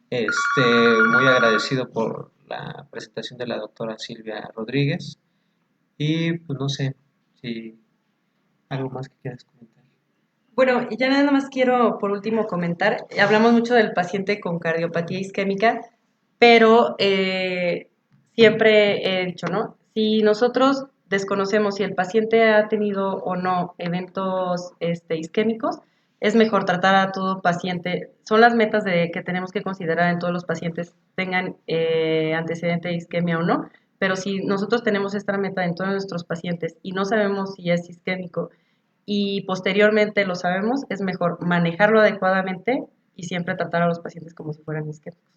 S1: Muy agradecido por la presentación de la doctora Silvia Rodríguez. Y pues no sé si algo más que quieras comentar.
S4: Bueno, ya nada más quiero por último comentar, hablamos mucho del paciente con cardiopatía isquémica, pero siempre he dicho, ¿no? Si nosotros desconocemos si el paciente ha tenido o no eventos isquémicos, es mejor tratar a todo paciente. Son las metas que tenemos que considerar en todos los pacientes, tengan antecedente de isquemia o no, pero si nosotros tenemos esta meta en todos nuestros pacientes y no sabemos si es isquémico y posteriormente lo sabemos, es mejor manejarlo adecuadamente y siempre tratar a los pacientes como si fueran isquémicos.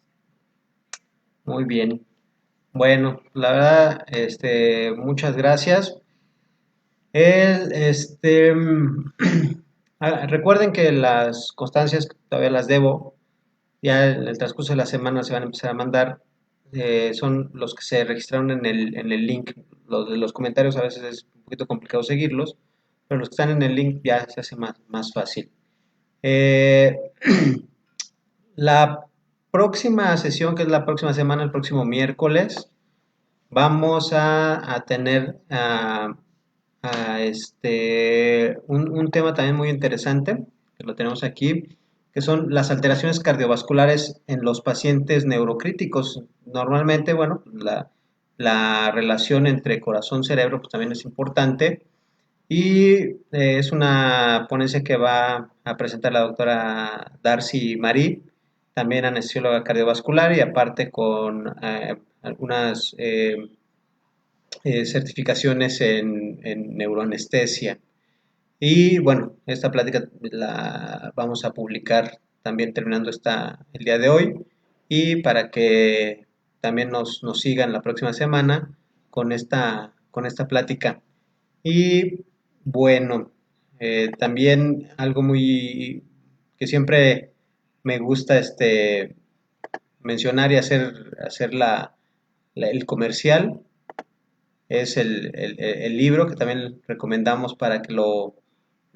S1: Muy bien. Bueno, la verdad, muchas gracias. El, este, recuerden que las constancias todavía las debo. Ya en el transcurso de la semana se van a empezar a mandar. Son los que se registraron en el link. Los de los comentarios a veces es un poquito complicado seguirlos, pero los que están en el link ya se hace más fácil. Eh, la próxima sesión, que es la próxima semana, el próximo miércoles, vamos a tener un tema también muy interesante, que lo tenemos aquí, que son las alteraciones cardiovasculares en los pacientes neurocríticos. Normalmente, bueno, la relación entre corazón-cerebro pues, también es importante y es una ponencia que va a presentar la doctora Darcy Marí, también anestesióloga cardiovascular y aparte con algunas certificaciones en neuroanestesia. Y bueno, esta plática la vamos a publicar también terminando el día de hoy y para que también nos sigan la próxima semana con esta plática. Y bueno, también algo muy que siempre me gusta mencionar y hacer el comercial es el libro que también recomendamos para que lo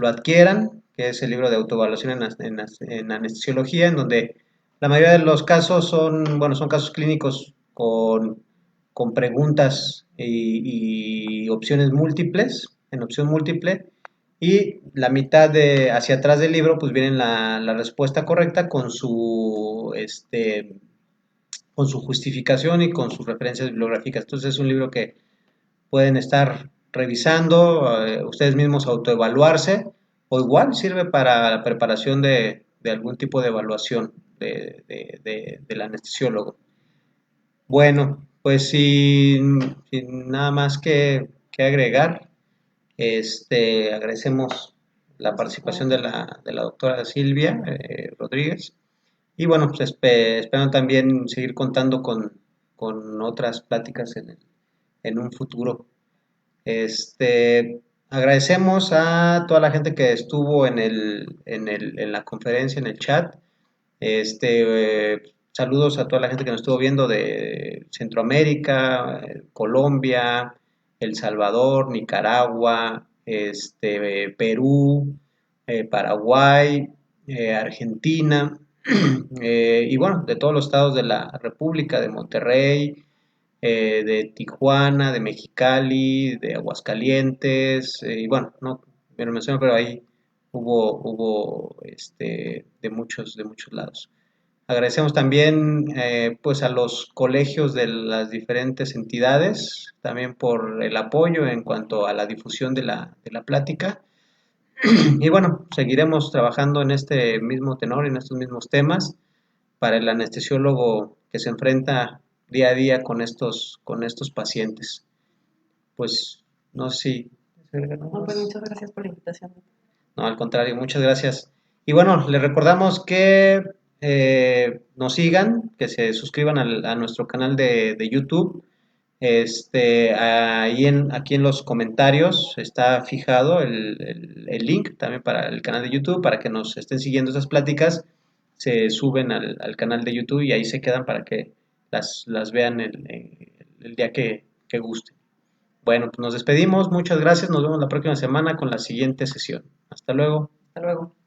S1: adquieran, que es el libro de autoevaluación en anestesiología, en donde la mayoría de los casos son casos clínicos con preguntas y opciones múltiples, en opción múltiple, y la mitad hacia atrás del libro pues viene la respuesta correcta con su justificación y con sus referencias bibliográficas. Entonces es un libro que pueden estar revisando, ustedes mismos autoevaluarse, o igual sirve para la preparación de algún tipo de evaluación del anestesiólogo. Bueno, pues sin nada más que agregar, agradecemos la participación de la doctora Silvia Rodríguez. Y bueno, pues espero también seguir contando con otras pláticas en un futuro. Agradecemos a toda la gente que estuvo en la conferencia, en el chat. Saludos a toda la gente que nos estuvo viendo de Centroamérica, Colombia, El Salvador, Nicaragua, Perú, Paraguay, Argentina, y bueno, de todos los estados de la República, de Monterrey, de Tijuana, de Mexicali, de Aguascalientes, y bueno, no me lo menciono, pero ahí hubo de muchos lados. Agradecemos también pues a los colegios de las diferentes entidades, también por el apoyo en cuanto a la difusión de la plática. Y bueno, seguiremos trabajando en este mismo tenor, en estos mismos temas, para el anestesiólogo que se enfrenta día a día con estos pacientes. Pues no sé si...
S5: No, pues muchas gracias por la invitación.
S1: No, al contrario, muchas gracias. Y bueno, les recordamos que nos sigan, que se suscriban a nuestro canal de YouTube. Aquí en los comentarios está fijado el link también para el canal de YouTube, para que nos estén siguiendo esas pláticas. Se suben al canal de YouTube y ahí se quedan para que las vean el día que gusten. Bueno, pues nos despedimos, muchas gracias, nos vemos la próxima semana con la siguiente sesión. Hasta luego.
S5: Hasta luego.